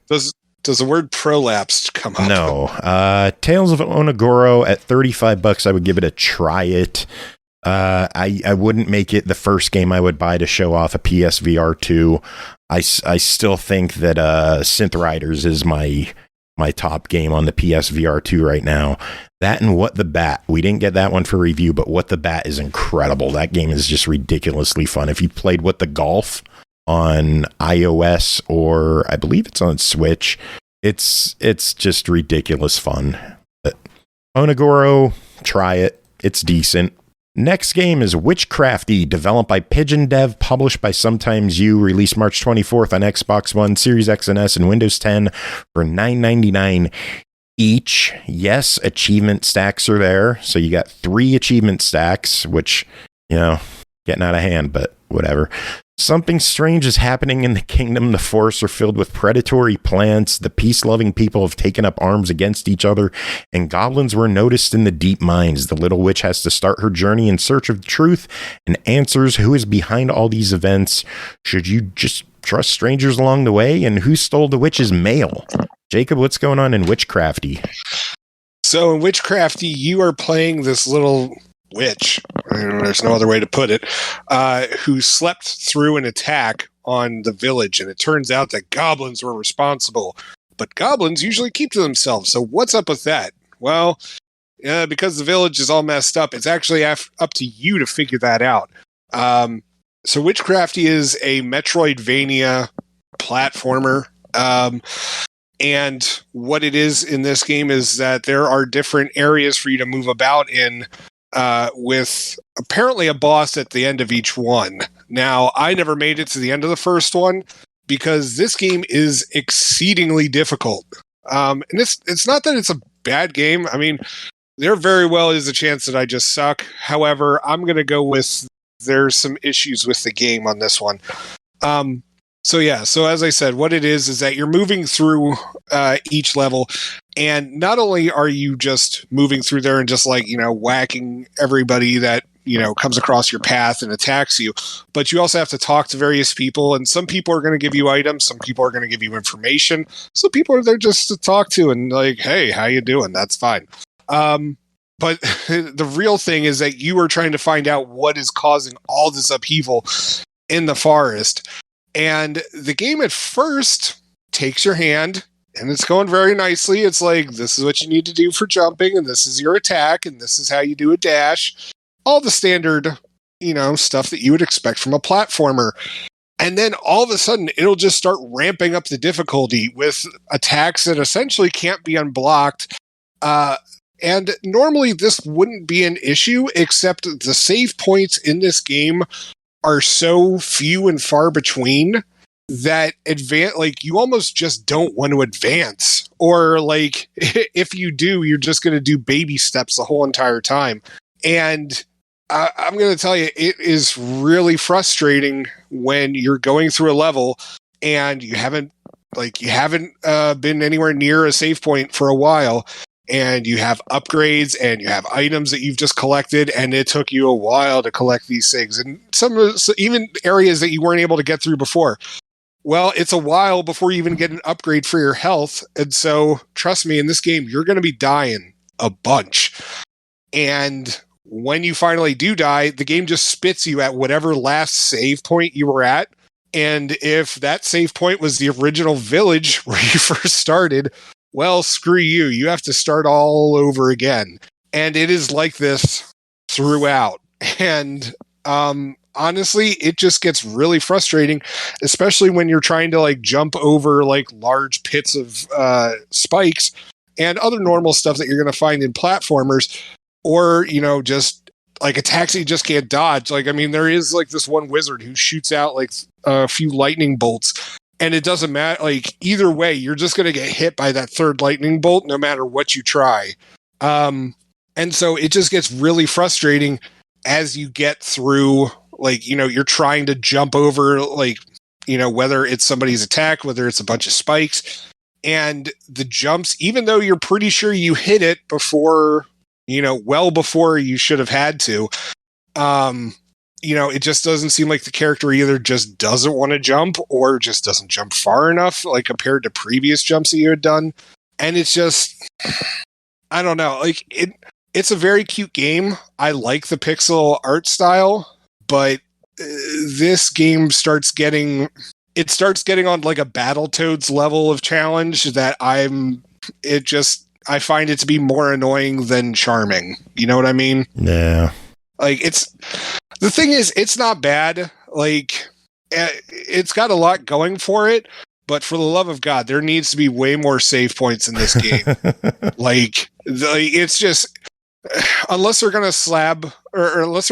Does the word prolapsed come up? No. Tales of Onogoro at $35, I would give it a try it. I wouldn't make it the first game I would buy to show off a PSVR 2. I still think that Synth Riders is my top game on the PSVR 2 right now. That and What the Bat. We didn't get that one for review, but What the Bat is incredible. That game is just ridiculously fun. If you played What the Golf on iOS, or I believe it's on Switch, it's just ridiculous fun. But Onogoro, try it. It's decent. Next game is Witchcrafty, developed by PigeonDev, published by Sometimes You, released March 24th on Xbox One, Series X and S, and Windows 10 for $9.99 each. Yes, achievement stacks are there. So you got 3 achievement stacks, which, you know, getting out of hand, but whatever. Something strange is happening in the kingdom. The forests are filled with predatory plants. The peace-loving people have taken up arms against each other, and goblins were noticed in the deep mines. The little witch has to start her journey in search of truth and answers. Who is behind all these events? Should you just trust strangers along the way? And who stole the witch's mail? Jacob, what's going on in Witchcrafty? So in Witchcrafty, you are playing this little witch, there's no other way to put it, who slept through an attack on the village, and it turns out that goblins were responsible. But goblins usually keep to themselves, so what's up with that? Well, because the village is all messed up, it's actually up to you to figure that out. So Witchcrafty is a Metroidvania platformer. And what it is in this game is that there are different areas for you to move about in, with apparently a boss at the end of each one. Now, I never made it to the end of the first one because this game is exceedingly difficult. And it's not that it's a bad game. I mean, there very well is a chance that I just suck. However, I'm going to go with there's some issues with the game on this one. So as I said, what it is that you're moving through each level, and not only are you just moving through there and just whacking everybody that comes across your path and attacks you, but you also have to talk to various people, and some people are going to give you items, some people are going to give you information, some people are there just to talk to and hey, how you doing? That's fine. But the real thing is that you are trying to find out what is causing all this upheaval in the forest. And the game at first takes your hand, and it's going very nicely. It's like, this is what you need to do for jumping, and this is your attack, and this is how you do a dash. All the standard, stuff that you would expect from a platformer. And then all of a sudden, it'll just start ramping up the difficulty with attacks that essentially can't be unblocked. And normally this wouldn't be an issue, except the save points in this game are so few and far between that you almost just don't want to advance. Or if you do, you're just going to do baby steps the whole entire time. And I'm going to tell you, it is really frustrating when you're going through a level and you haven't been anywhere near a save point for a while, and you have upgrades and you have items that you've just collected, and it took you a while to collect these things, and even areas that you weren't able to get through before. Well, it's a while before you even get an upgrade for your health, and so trust me, in this game you're going to be dying a bunch. And when you finally do die, the game just spits you at whatever last save point you were at. And if that save point was the original village where you first started, well, screw you. You have to start all over again. And it is like this throughout. And honestly, it just gets really frustrating, especially when you're trying to jump over large pits of spikes and other normal stuff that you're going to find in platformers, or, just attacks that you just can't dodge. There is this one wizard who shoots out a few lightning bolts. And it doesn't matter, either way, you're just going to get hit by that third lightning bolt no matter what you try. And so it just gets really frustrating as you get through, you're trying to jump over, whether it's somebody's attack, whether it's a bunch of spikes. And the jumps, even though you're pretty sure you hit it before, well before you should have had to, it just doesn't seem like the character either just doesn't want to jump or just doesn't jump far enough, compared to previous jumps that you had done. And it's just, I don't know, it's a very cute game. I like the pixel art style, but this game starts getting on a Battletoads level of challenge that I find it to be more annoying than charming. You know what I mean? Yeah. The thing is, it's not bad. It's got a lot going for it, but for the love of God, there needs to be way more save points in this game. It's just, unless they're gonna slap roguelite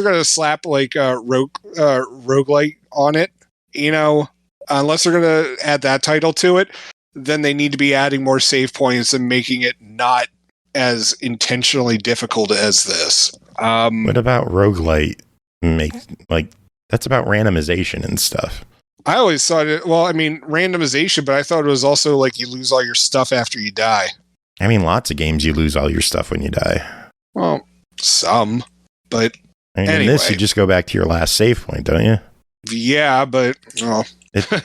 on it, unless they're gonna add that title to it, then they need to be adding more save points and making it not as intentionally difficult as this. What about roguelite? That's about randomization and stuff. I always thought randomization, but I thought it was also you lose all your stuff after you die. Lots of games you lose all your stuff when you die. Well, some, but anyway. In this, you just go back to your last save point, don't you? Yeah, but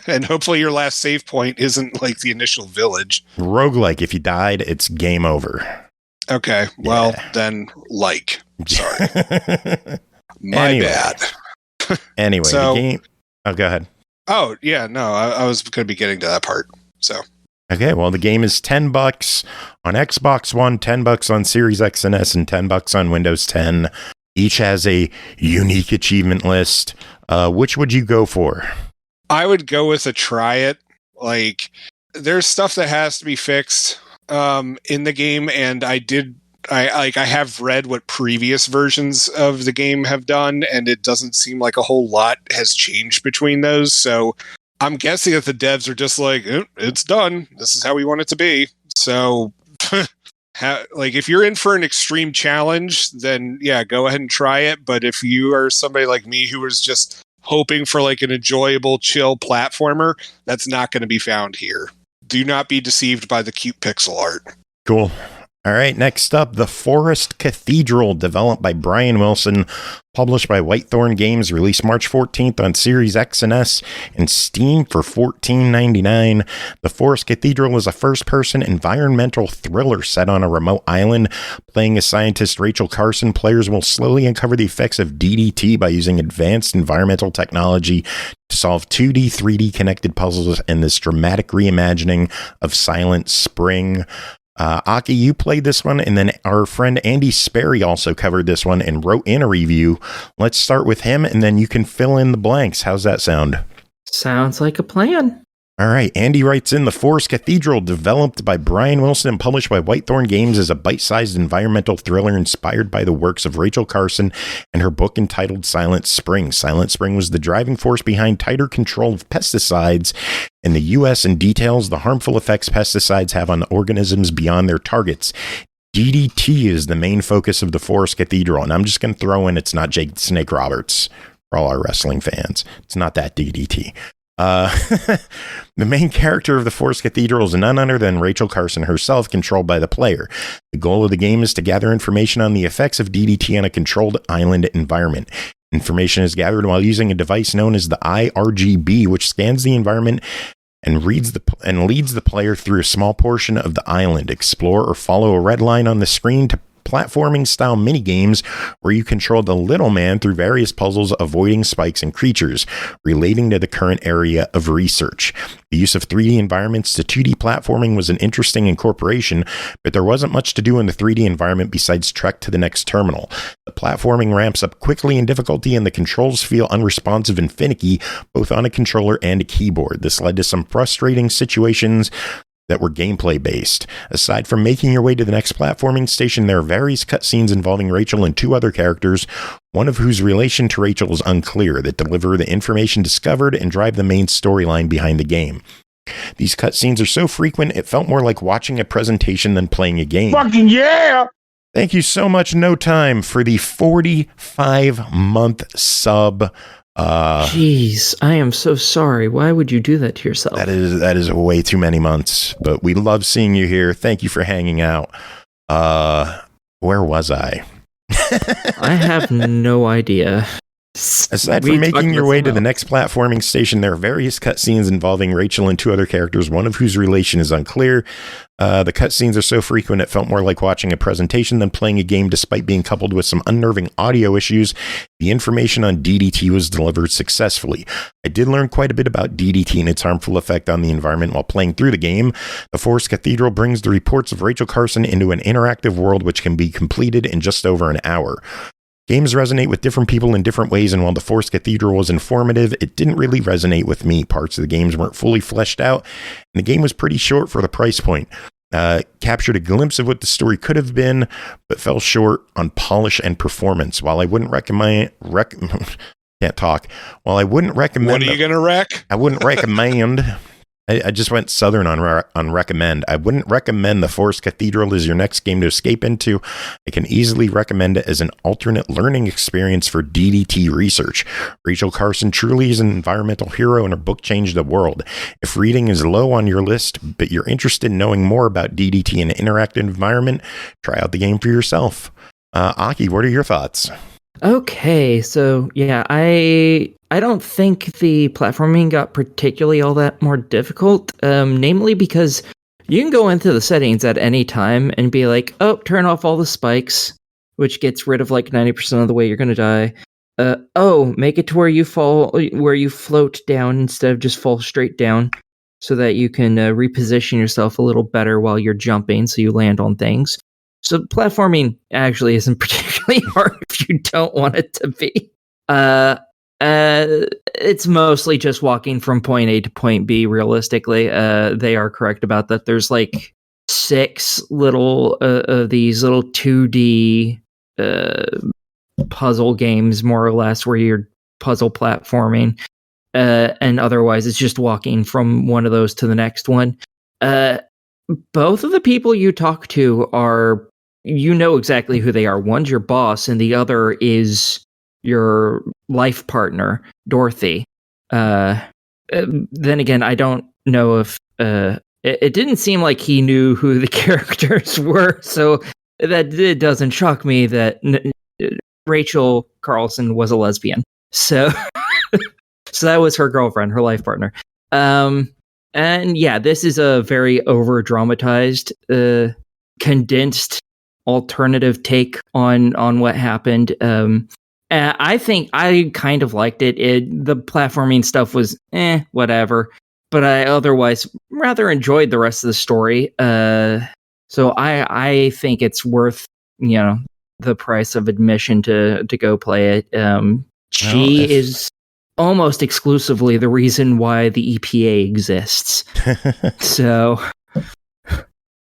and hopefully your last save point isn't the initial village. Roguelike, if you died, it's game over. Okay, well then, sorry. My bad. Anyway, So- the game. Oh, go ahead. Oh, yeah, no, I was going to be getting to that part. So, Okay, well, the game is $10 on Xbox One, $10 on Series X and S, and $10 on Windows 10. Each has a unique achievement list. Which would you go for? I would go with a try it. Like, there's stuff that has to be fixed in the game, and I have read what previous versions of the game have done, and it doesn't seem like a whole lot has changed between those. So I'm guessing that the devs are just like, it's done. This is how we want it to be. So, like, if you're in for an extreme challenge, then yeah, go ahead and try it. But if you are somebody like me who is just hoping for like an enjoyable, chill platformer, that's not going to be found here. Do not be deceived by the cute pixel art. Cool. All right, next up, The Forest Cathedral, developed by Brian Wilson, published by Whitethorn Games, released March 14th on Series X and S, and Steam for $14.99. The Forest Cathedral is a first-person environmental thriller set on a remote island. Playing as scientist Rachel Carson, players will slowly uncover the effects of DDT by using advanced environmental technology to solve 2D, 3D connected puzzles in this dramatic reimagining of Silent Spring. Aki, you played this one, and then our friend Andy Sperry also covered this one and wrote in a review. Let's start with him, and then you can fill in the blanks. How's that sound? Sounds like a plan. All right, Andy writes in, The Forest Cathedral, developed by Brian Wilson and published by Whitethorn Games, is a bite-sized environmental thriller inspired by the works of Rachel Carson and her book entitled Silent Spring. Silent Spring was the driving force behind tighter control of pesticides in the U.S. and details the harmful effects pesticides have on organisms beyond their targets. DDT is the main focus of The Forest Cathedral, and I'm just going to throw in it's not Jake the Snake Roberts for all our wrestling fans. It's not that DDT. The main character of The Forest Cathedral is none other than Rachel Carson herself, controlled by the player. The goal of the game is to gather information on the effects of DDT on a controlled island environment. Information is gathered while using a device known as the IRGB, which scans the environment and leads the player through a small portion of the island. Explore or follow a red line on the screen to platforming style minigames where you control the little man through various puzzles, avoiding spikes and creatures relating to the current area of research. The use of 3D environments to 2D platforming was an interesting incorporation, but there wasn't much to do in the 3D environment besides trek to the next terminal. The platforming ramps up quickly in difficulty, and the controls feel unresponsive and finicky, both on a controller and a keyboard. This led to some frustrating situations that were gameplay based. Aside from making your way to the next platforming station, there are various cutscenes involving Rachel and two other characters, one of whose relation to Rachel is unclear, that deliver the information discovered and drive the main storyline behind the game. These cutscenes are so frequent, it felt more like watching a presentation than playing a game. Fucking yeah! Thank you so much, No Time, for the 45-month sub. Jeez, I am so sorry. Why would you do that to yourself? That is way too many months, but we love seeing you here. Thank you for hanging out. Where was I? I have no idea. Aside from making your way to the next platforming station, there are various cutscenes involving Rachel and two other characters, one of whose relation is unclear. The cutscenes are so frequent it felt more like watching a presentation than playing a game, despite being coupled with some unnerving audio issues. The information on DDT was delivered successfully. I did learn quite a bit about DDT and its harmful effect on the environment while playing through the game. The Forest Cathedral brings the reports of Rachel Carson into an interactive world which can be completed in just over an hour. Games resonate with different people in different ways, and while The Forest Cathedral was informative, it didn't really resonate with me. Parts of the games weren't fully fleshed out, and the game was pretty short for the price point. Captured a glimpse of what the story could have been, but fell short on polish and performance. While I wouldn't recommend... can't talk. While I wouldn't recommend... What are you going to wreck? I wouldn't recommend... I just went southern on recommend. I wouldn't recommend The Forest Cathedral as your next game to escape into. I can easily recommend it as an alternate learning experience for DDT research. Rachel Carson truly is an environmental hero, and her book changed the world. If reading is low on your list, but you're interested in knowing more about DDT in an interactive environment, try out the game for yourself. Aki, what are your thoughts? Okay, so yeah, I don't think the platforming got particularly all that more difficult, namely because you can go into the settings at any time and be like, oh, turn off all the spikes, which gets rid of like 90% of the way you're going to die. make it to where you float down instead of just fall straight down, so that you can reposition yourself a little better while you're jumping, so you land on things. So platforming actually isn't particularly hard if you don't want it to be. It's mostly just walking from point A to point B. Realistically, they are correct about that. There's like 6 little of these little 2D puzzle games, more or less, where you're puzzle platforming, and otherwise it's just walking from one of those to the next one. Both of the people you talk to are, you know exactly who they are. One's your boss, and the other is your life partner, Dorothy. Then again, I don't know if it didn't seem like he knew who the characters were, so that it doesn't shock me that Rachel Carlson was a lesbian. So, so that was her girlfriend, her life partner. And yeah, this is a very over dramatized, condensed alternative take on what happened. I think I kind of liked it. The platforming stuff was whatever, but I otherwise rather enjoyed the rest of the story. So I think it's worth, the price of admission to go play it. She is almost exclusively the reason why the EPA exists. So,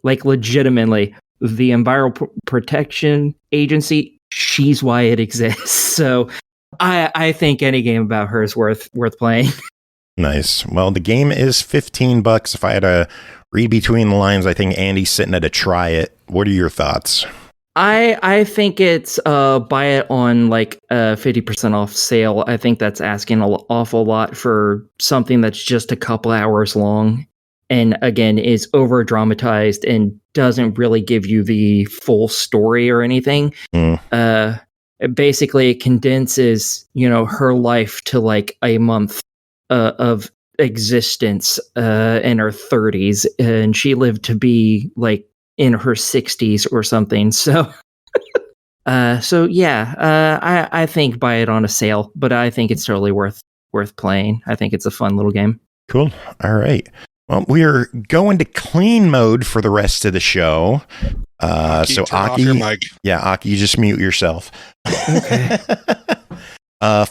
like, legitimately, the Environmental Protection Agency, she's why it exists. So I think any game about her is worth playing. Nice. Well, the game is $15. If I had to read between the lines, I think Andy's sitting at a try it. What are your thoughts? I think it's buy it on like a 50% off sale. I think that's asking an awful lot for something that's just a couple hours long, and again is over dramatized and doesn't really give you the full story or anything. Basically, it condenses her life to like a month of existence in her 30s, and she lived to be like in her 60s or something. So, I think buy it on a sale, but I think it's totally worth playing. I think it's a fun little game. Cool. All right. Well, we are going to clean mode for the rest of the show. So Aki, Aki, you just mute yourself. Okay.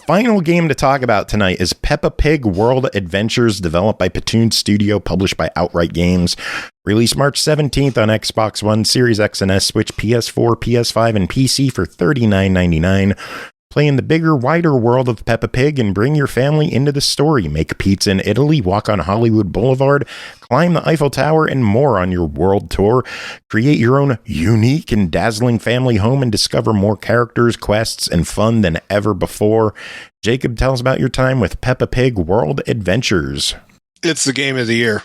Final game to talk about tonight is Peppa Pig World Adventures, developed by Petoons Studio, published by Outright Games. Released March 17th on Xbox One, Series X and S, Switch, PS4, PS5, and PC for $39.99. Play in the bigger, wider world of Peppa Pig and bring your family into the story. Make pizza in Italy, walk on Hollywood Boulevard, climb the Eiffel Tower, and more on your world tour. Create your own unique and dazzling family home and discover more characters, quests, and fun than ever before. Jacob, tell us about your time with Peppa Pig World Adventures. It's the game of the year.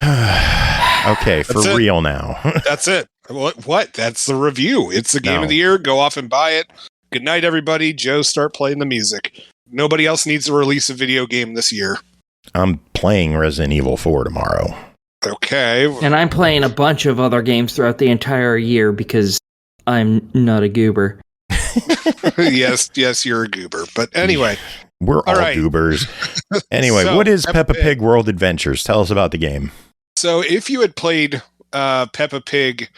Okay, for real now. That's it. What? That's the review. It's the game of the year. Go off and buy it. Good night, everybody. Joe, start playing the music. Nobody else needs to release a video game this year. I'm playing Resident Evil 4 tomorrow. Okay. And I'm playing a bunch of other games throughout the entire year because I'm not a goober. Yes, you're a goober. But anyway. We're all right. Goobers. Anyway, so, what is Peppa Pig World Adventures? Tell us about the game. So if you had played Peppa Pig,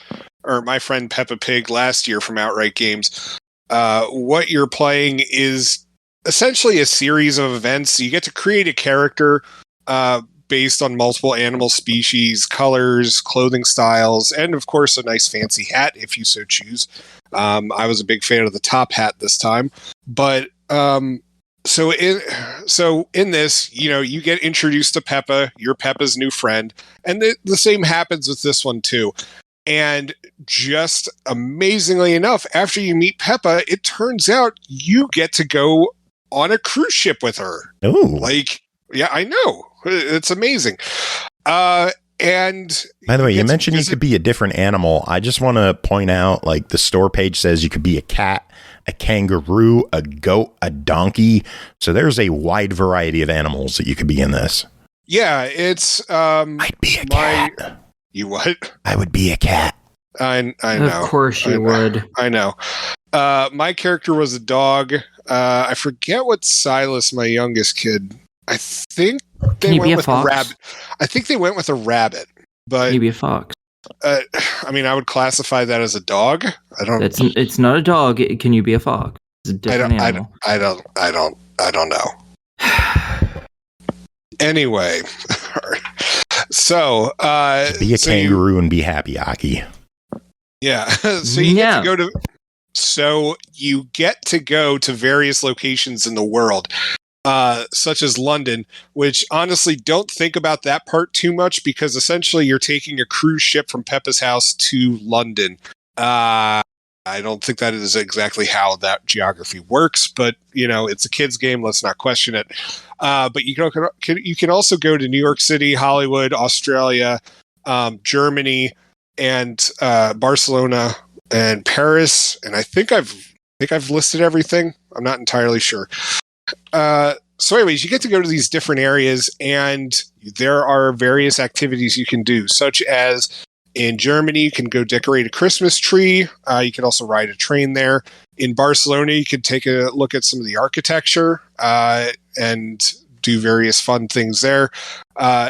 or My Friend Peppa Pig last year from Outright Games, what you're playing is essentially a series of events. You get to create a character based on multiple animal species, colors, clothing styles, and of course a nice fancy hat if you so choose. I was a big fan of the top hat this time, but so in this, you get introduced to Peppa, you're Peppa's new friend, and the same happens with this one too. And just amazingly enough, after you meet Peppa, it turns out you get to go on a cruise ship with her. Ooh. Yeah, I know. It's amazing. And by the way, you mentioned you could be a different animal. I just want to point out, the store page says you could be a cat, a kangaroo, a goat, a donkey. So there's a wide variety of animals that you could be in this. Yeah, it's I'd be a cat. You what? I would be a cat. I know. Of course you would. I know. My character was a dog. I forget what Silas, my youngest kid. I think Can they you be went a with a fox? rabbit. I think they went with a rabbit, but Can you be a fox? I mean, I would classify that as a dog. I don't. It's not a dog. Can you be a fox? It's a different animal. I don't know. Anyway, so Be a kangaroo and be happy, Aki. Yeah. So you get to go to. So you get to go to various locations in the world, such as London, which honestly don't think about that part too much because essentially you're taking a cruise ship from Peppa's house to London. I don't think that is exactly how that geography works, but it's a kid's game. Let's not question it. But you can also go to New York City, Hollywood, Australia, Germany, and Barcelona and Paris. And I think I've listed everything. I'm not entirely sure. So anyways, you get to go to these different areas, and there are various activities you can do, such as in Germany, you can go decorate a Christmas tree. You can also ride a train there. In Barcelona, you can take a look at some of the architecture and do various fun things there.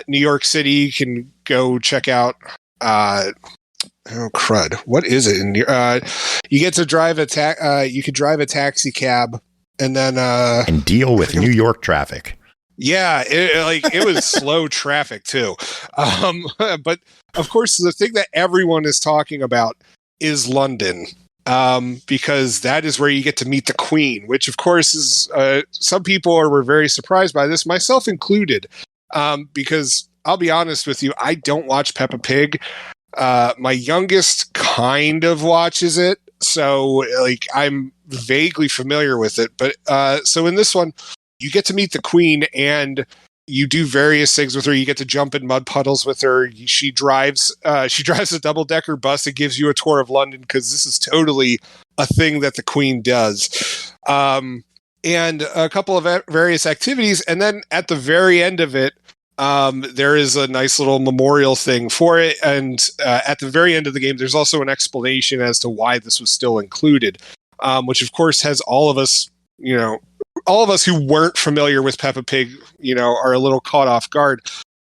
New York City, you can go check out. Oh crud! What is it? You get to drive you could drive a taxi cab, and then and deal with New York traffic. Yeah, it was slow traffic too. But of course, the thing that everyone is talking about is London, because that is where you get to meet the Queen, which of course is some people were very surprised by this, myself included, because I'll be honest with you, I don't watch Peppa Pig. My youngest kind of watches it, so I'm vaguely familiar with it. But so in this one, you get to meet the Queen, and you do various things with her. You get to jump in mud puddles with her. She drives a double-decker bus and gives you a tour of London, because this is totally a thing that the Queen does. And a couple of various activities. And then at the very end of it, there is a nice little memorial thing for it. And at the very end of the game, there's also an explanation as to why this was still included, which of course has all of us who weren't familiar with Peppa Pig, are a little caught off guard.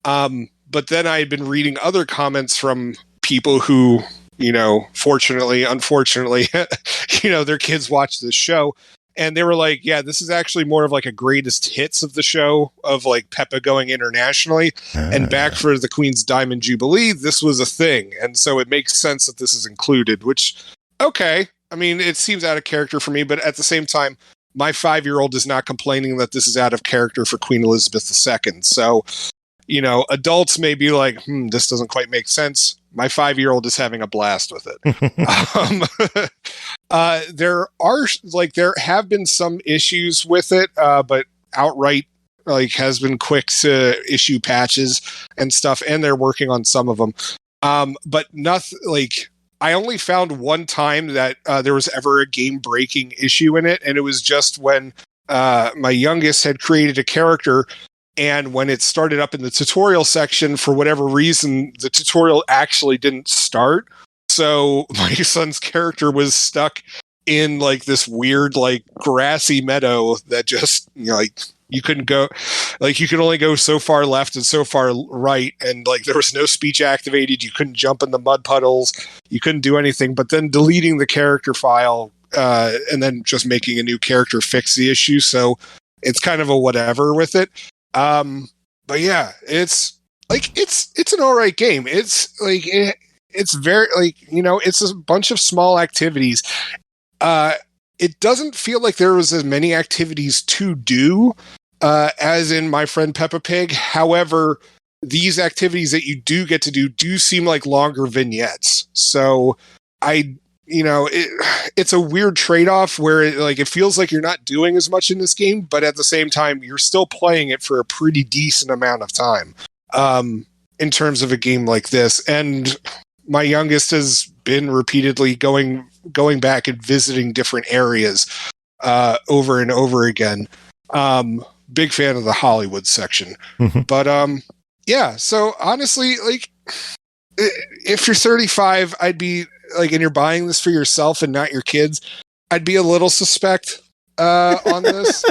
But then I had been reading other comments from people who, fortunately, unfortunately, their kids watch this show. And they were like, yeah, this is actually more of like a greatest hits of the show, of like Peppa going internationally. And back for the Queen's Diamond Jubilee, this was a thing. And so it makes sense that this is included, which, okay. I mean, it seems out of character for me, but at the same time, my 5-year-old is not complaining that this is out of character for Queen Elizabeth II. So, adults may be like, this doesn't quite make sense. My 5-year-old is having a blast with it. There have been some issues with it, but Outright has been quick to issue patches and stuff, and they're working on some of them. But nothing I only found one time that there was ever a game-breaking issue in it, and it was just when my youngest had created a character, and when it started up in the tutorial section, for whatever reason, the tutorial actually didn't start. So my son's character was stuck in this weird grassy meadow that just you couldn't go, you could only go so far left and so far right, and there was no speech activated. You couldn't jump in the mud puddles. You couldn't do anything. But then deleting the character file and then just making a new character fixed the issue. So it's kind of a whatever with it. But yeah, it's an all right game. It's it's very it's a bunch of small activities. It doesn't feel like there was as many activities to do as in My Friend Peppa Pig. However, these activities that you do get to do seem like longer vignettes. So it's a weird trade-off where it feels like you're not doing as much in this game, but at the same time, you're still playing it for a pretty decent amount of time in terms of a game like this. And my youngest has been repeatedly going back and visiting different areas over and over again. Big fan of the Hollywood section. But yeah, so honestly, if you're 35, I'd be and you're buying this for yourself and not your kids, I'd be a little suspect. on this.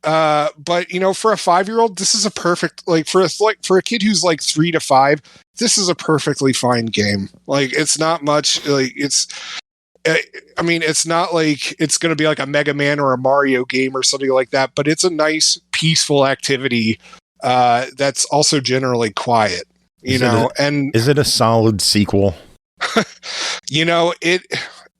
But for a 5-year-old, this is a perfect for a kid who's like 3 to 5. This is a perfectly fine game. Like, it's not much. Like, it's not like it's going to be like a Mega Man or a Mario game or something like that. But it's a nice, peaceful activity that's also generally quiet. And is it a solid sequel? It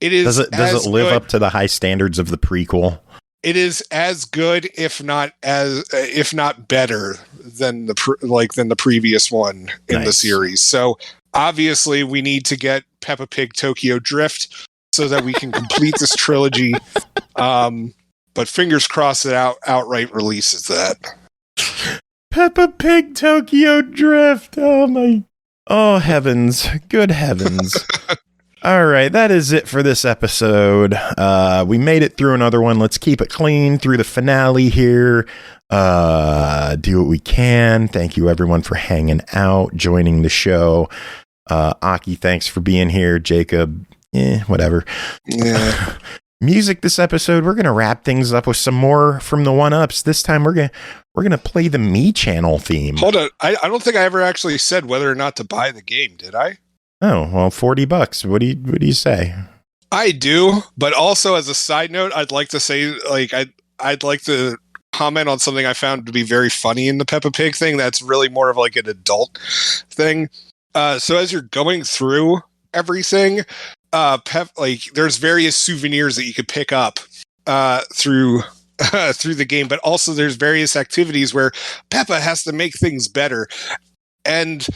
is. Does it live up to the high standards of the prequel? It is as good, if not better than the previous one in the series. So obviously, we need to get Peppa Pig Tokyo Drift so that we can complete this trilogy. But fingers crossed that outright releases that. Peppa Pig Tokyo Drift. Oh heavens, good heavens. All right, that is it for this episode. We made it through another one. Let's keep it clean through the finale here. Do what we can. Thank you, everyone, for hanging out, joining the show. Aki, thanks for being here. Jacob, whatever. Yeah. Music this episode, we're going to wrap things up with some more from the One-Ups. This time, we're going to play the Mii Channel theme. Hold on. I don't think I ever actually said whether or not to buy the game, did I? Oh, well, $40. What do you say? I do, but also as a side note, I'd like to say, like, I'd like to comment on something I found to be very funny in the Peppa Pig thing. That's really more of like an adult thing. So as you're going through everything, there's various souvenirs that you could pick up through the game, but also there's various activities where Peppa has to make things better. And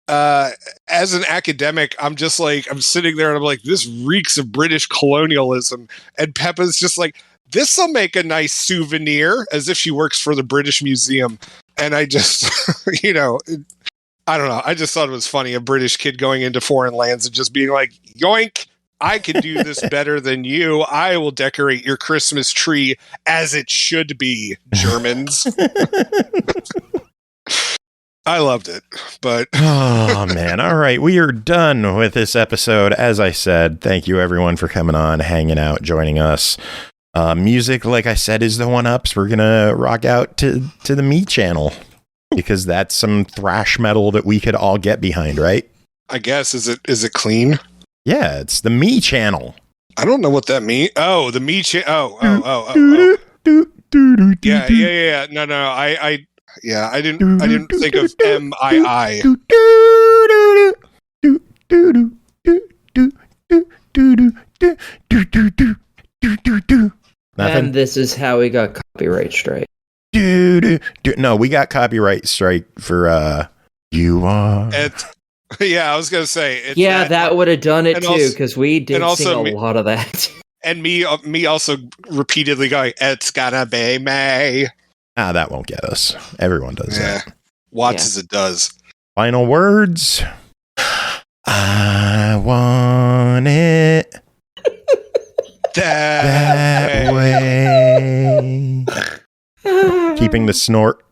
as an academic, I'm sitting there and I'm like, this reeks of British colonialism. And Peppa's just like, this'll make a nice souvenir, as if she works for the British Museum. And I just, I don't know. I just thought it was funny. A British kid going into foreign lands and just being like, yoink, I can do this better than you. I will decorate your Christmas tree as it should be, Germans. I loved it, but oh man. All right. We are done with this episode. As I said, thank you everyone for coming on, hanging out, joining us. Music, like I said, is the One-Ups. We're going to rock out to the Mii Channel because that's some thrash metal that we could all get behind, right? I guess. Is it clean? Yeah, it's the Mii Channel. I don't know what that means. Oh, the Mii Channel. Oh. Yeah. No. I didn't think of MII. And this is how we got copyright strike. No, we got copyright strike for You Are. Yeah, I was gonna say. That would have done it too, because we did sing a lot of that. And me also repeatedly going, "It's gonna be May." That won't get us. Everyone does that. Watch as it does. Final words. I want it that way. Keeping the snort